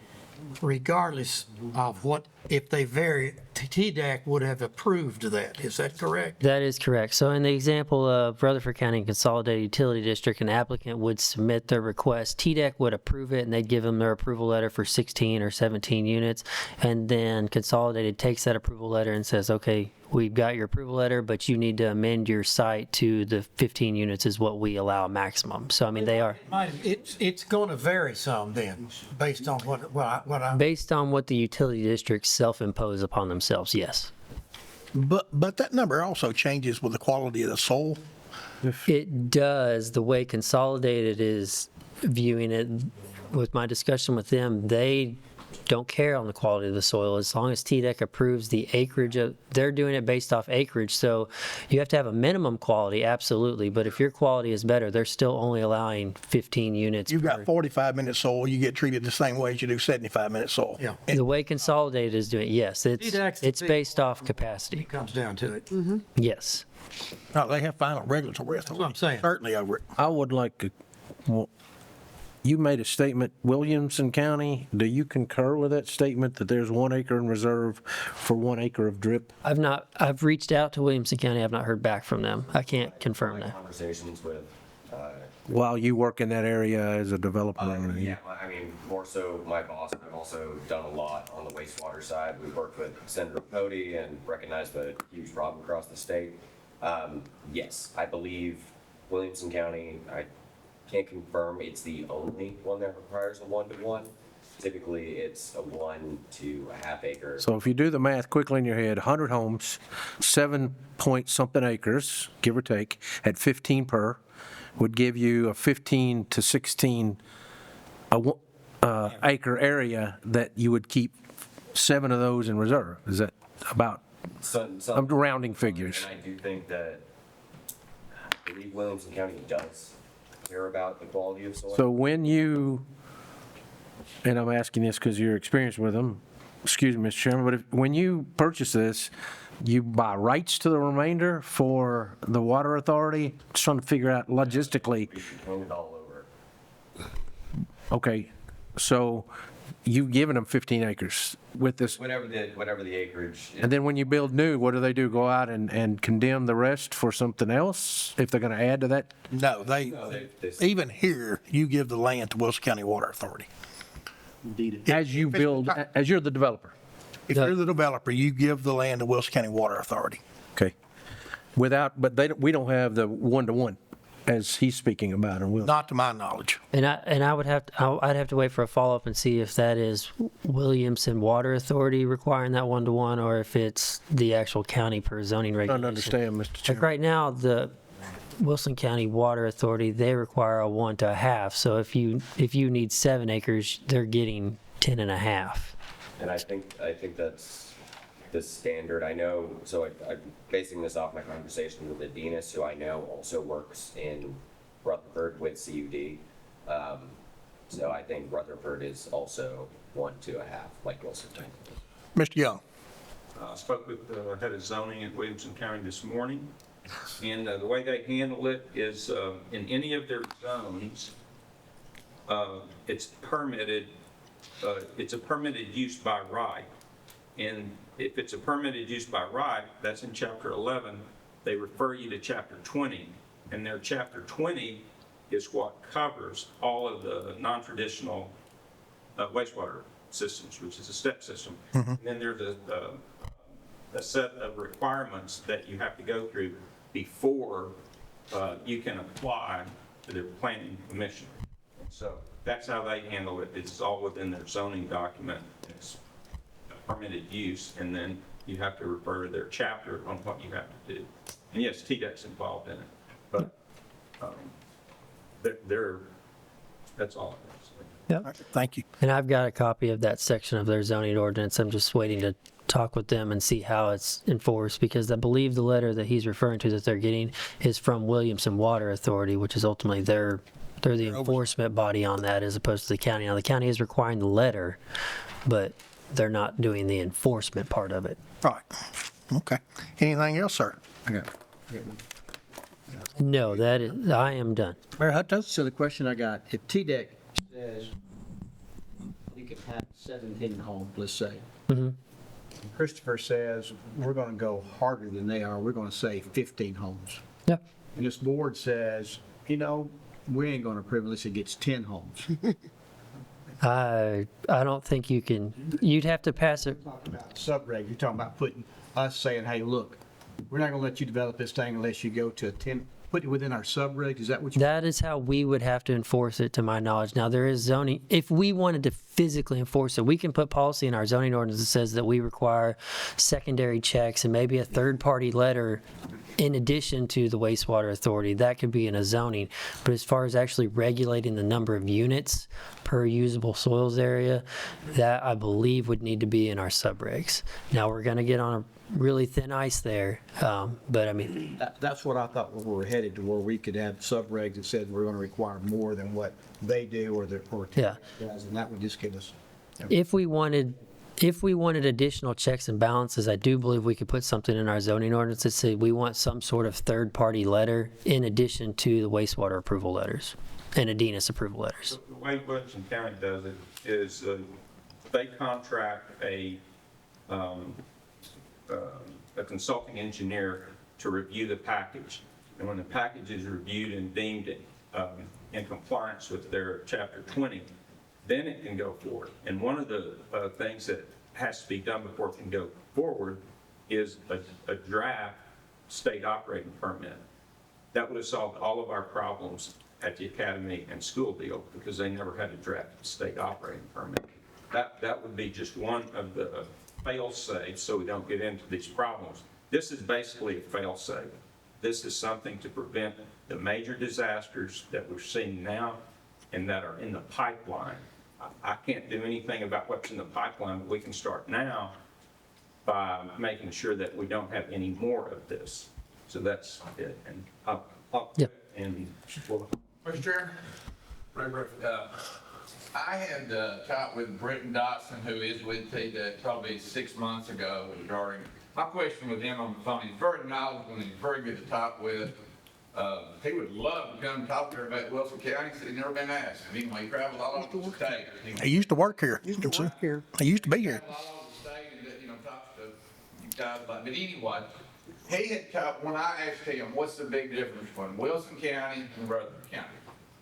regardless of what, if they vary, TDEC would have approved that. Is that correct? That is correct. So in the example of Rutherford County Consolidated Utility District, an applicant would submit their request. TDEC would approve it, and they'd give them their approval letter for 16 or 17 units. And then Consolidated takes that approval letter and says, okay, we've got your approval letter, but you need to amend your site to the 15 units is what we allow maximum. So, I mean, they are. It's going to vary some then, based on what I'm. Based on what the utility districts self-impose upon themselves, yes. But that number also changes with the quality of the soil. It does. The way Consolidated is viewing it, with my discussion with them, they don't care on the quality of the soil as long as TDEC approves the acreage. They're doing it based off acreage, so you have to have a minimum quality, absolutely, but if your quality is better, they're still only allowing 15 units. You've got 45-minute soil, you get treated the same way as you do 75-minute soil. Yeah. The way Consolidated is doing it, yes, it's based off capacity. It comes down to it. Yes. No, they have final regulatory authority. That's what I'm saying. Certainly over it. I would like to, well, you made a statement, Williamson County, do you concur with that statement that there's 1 acre in reserve for 1 acre of drip? I've reached out to Williamson County, I've not heard back from them. I can't confirm that. Conversations with, While you work in that area as a developer? yeah, I mean, more so my boss, I've also done a lot on the wastewater side. We've worked with Senator Cody and recognized the huge problem across the state. Yes, I believe Williamson County, I can't confirm it's the only one that requires a 1-to-1. Typically, it's a 1 to a half acre. So if you do the math quickly in your head, 100 homes, 7-point-something acres, give or take, at 15 per, would give you a 15 to 16 acre area that you would keep 7 of those in reserve. Is that about? I'm rounding figures. And I do think that I believe Williamson County does care about the quality of soil. So when you, and I'm asking this because you're experienced with them, excuse me, Mr. Chairman, but when you purchase this, you buy rights to the remainder for the water authority? Just trying to figure out logistically. We should hand it all over. Okay, so you've given them 15 acres with this. Whatever the acreage is. And then when you build new, what do? Go out and condemn the rest for something else if they're going to add to that? No, even here, you give the land to Wilson County Water Authority. As you build, as you're the developer? If you're the developer, you give the land to Wilson County Water Authority. Okay. But we don't have the 1-to-1 as he's speaking about in Wilson. Not to my knowledge. And I'd have to wait for a follow-up and see if that is Williamson Water Authority requiring that 1-to-1 or if it's the actual county per zoning I regulation. don't understand, Mr. Like Chairman. right now, Wilson County Water Authority, they require a 1 to a half. So if you need 7 acres, they're getting 10 and a half. And I think that's the standard. I know, so I'm basing this off my conversation with Adinas, who I know also works in Rutherford with CUD. So I think Rutherford is also 1 to a half, like Wilson County. Mr. Young. I spoke with the head of zoning at Williamson County this morning, and the way they handle it is in any of their zones, it's permitted, it's a permitted use by right. And if it's a permitted use by right, that's in Chapter 11, they refer you to Chapter 20. And their Chapter 20 is what covers all of the non-traditional wastewater systems, which is a step system. And then there's a set of requirements that you have to go through before you can apply to the planning commission. So that's how they handle it. It's all within their zoning document. It's permitted use, and then you have to refer to their chapter on what you have to do. And yes, TDEC's involved in it, but that's all it is. Yeah. Thank you. And I've got a copy of that section of their zoning ordinance. I'm just waiting to talk with them and see how it's enforced, because I believe the letter that he's referring to that they're getting is from Williamson Water Authority, which is ultimately they're the enforcement body on that as opposed to the county. Now, the county is requiring the letter, but they're not doing the enforcement part of it. Right. Okay. Anything else, sir? No, I am done. Mayor Hutto? So the question I got, if TDEC says you can have 17 homes, let's say, Christopher says we're going to go harder than they are, we're going to say 15 homes. Yeah. And this board says, we ain't going to approve unless it gets 10 homes. I don't think you can, you'd have to pass it. Subreg, you're talking about putting us saying, hey, look, we're not going to let you develop this thing unless you go to 10, put it within our subreg. Is that what you? That is how we would have to enforce it, to my knowledge. Now, there is zoning. If we wanted to physically enforce it, we can put policy in our zoning ordinance that says that we require secondary checks and maybe a third-party letter in addition to the wastewater authority. That could be in a zoning. But as far as actually regulating the number of units per usable soils area, that I believe would need to be in our subregs. Now, we're going to get on a really thin ice there, but I mean, That's what I thought we were headed to, where we could have subregs that said we're going to require more than what they do or yeah. guys, and that would just give us. If we wanted additional checks and balances, I do believe we could put something in our zoning ordinance that said we want some sort of third-party letter in addition to the wastewater approval letters and Adinas approval letters. The way Williamson County does it is they contract a consulting engineer to review the package. And when the package is reviewed and deemed in compliance with their Chapter 20, then it can go forward. And one of the things that has to be done before it can go forward is a draft state operating permit. That would have solved all of our problems at the academy and school deal, because they never had a draft state operating permit. That would be just one of the fail-safes so we don't get into these problems. This is basically a fail-safe. This is something to prevent the major disasters that we're seeing now and that are in the pipeline. I can't do anything about what's in the pipeline, but we can start now by making sure that we don't have any more of this. So that's it. And and Mr. Chair, I had talked with Britton Dotson, who is with TDEC, probably 6 months ago regarding, my question with him on the phone, he's very knowledgeable and he's very good to talk with. He would love to come talk to her about Wilson County, so he's never been asked. Anyway, he travels all over the state. He used to work here. He used to be here. All over the state and, talks to you guys about, but anyway, he had talked, when I asked him, what's the big difference between Wilson County and Rutherford County?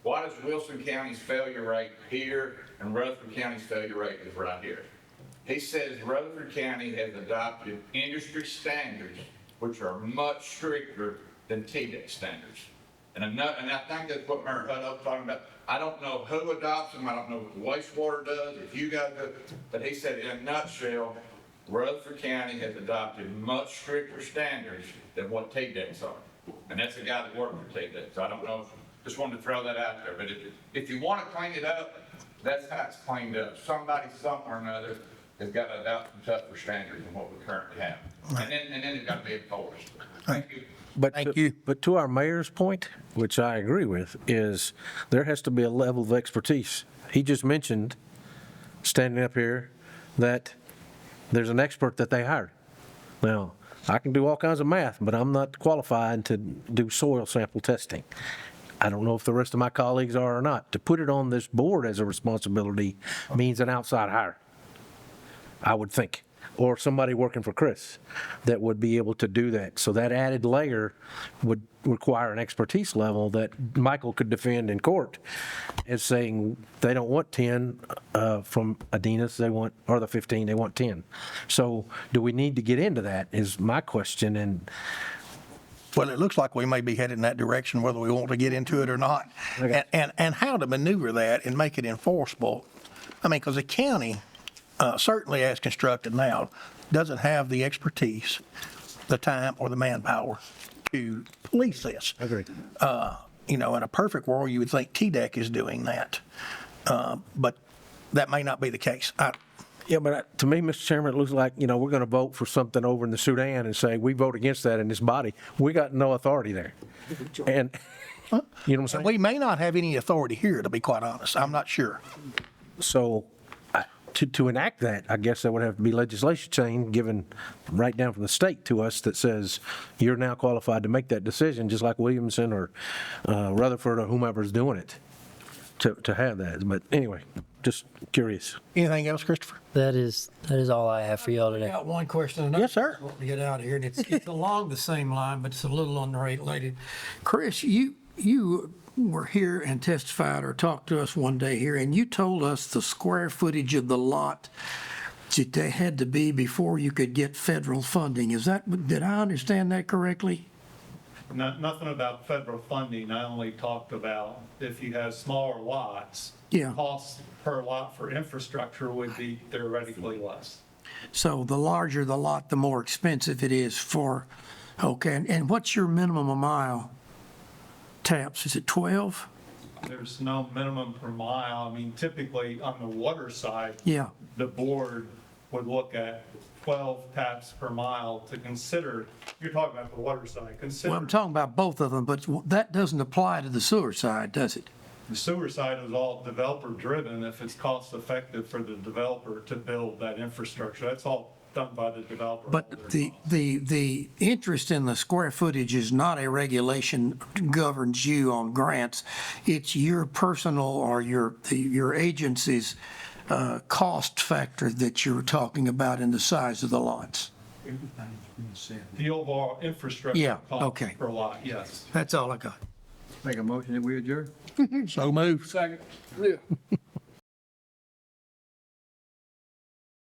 What is Wilson County's failure rate here and Rutherford County's failure rate is right here? He says Rutherford County has adopted industry standards, which are much stricter than TDEC standards. And I think that's what Mayor Hutto was talking about. I don't know who adopts them. I don't know what the wastewater does, if you guys do, but he said in a nutshell, Rutherford County has adopted much stricter standards than what TDEC's are. And that's the guy that worked for TDEC. So I don't know, just wanted to throw that out there. But if you want to clean it up, that's how it's cleaned up. Somebody, somewhere or another, has got to adopt some tougher standards than what we currently have. And then it's got to be enforced. Thank you. But to our mayor's point, which I agree with, is there has to be a level of expertise. He just mentioned, standing up here, that there's an expert that they hired. Now, I can do all kinds of math, but I'm not qualified to do soil sample testing. I don't know if the rest of my colleagues are or not. To put it on this board as a responsibility means an outside hire, I would think, or somebody working for Chris that would be able to do that. So that added layer would require an expertise level that Michael could defend in court as saying they don't want 10 from Adinas, they want, or the 15, they want 10. So do we need to get into that is my question. And Well, it looks like we may be headed in that direction, whether we want to get into it or not. Okay. And how to maneuver that and make it enforceable. I mean, because the county, certainly as constructed now, doesn't have the expertise, the time, or the manpower to police this. Agreed. You know, in a perfect world, you would think TDEC is doing that. But that may not be the case. Yeah, but to me, Mr. Chairman, it looks like, you know, we're going to vote for something over in the Sudan and say, we vote against that in this body. We got no authority there. And, you know what I'm saying? We may not have any authority here, to be quite honest. I'm not sure. So to enact that, I guess there would have to be legislation change given right down from the state to us that says you're now qualified to make that decision, just like Williamson or Rutherford or whomever's doing it to have that. But anyway, just curious. Anything else, Christopher? That is all I have for y'all I today. got one question. Yes, sir. I want to get out of here, and it's along the same line, but it's a little unrelated. Chris, you were here and testified or talked to us one day here, and you told us the square footage of the lot that they had to be before you could get federal funding. Did I understand that correctly? Nothing about federal funding. I only talked about if you have smaller lots, Yeah. costs per lot for infrastructure would be theoretically less. So the larger the lot, the more expensive it is for, okay, and what's your minimum a mile taps? Is it 12? There's no minimum per mile. I mean, typically on the water side, Yeah. the board would look at 12 taps per mile to consider, you're talking about the water side, Well, I'm talking about both of them, but that doesn't apply to the sewer side, does it? The sewer side is all developer driven. If it's cost effective for the developer to build that infrastructure, that's all done by the developer. But the interest in the square footage is not a regulation governs you on grants. It's your personal or your agency's cost factor that you're talking about in the size of the lots. The overall infrastructure Yeah, cost okay. per lot, yes. That's all I got. Make a motion that we adjourn? So moved. Second. Yeah.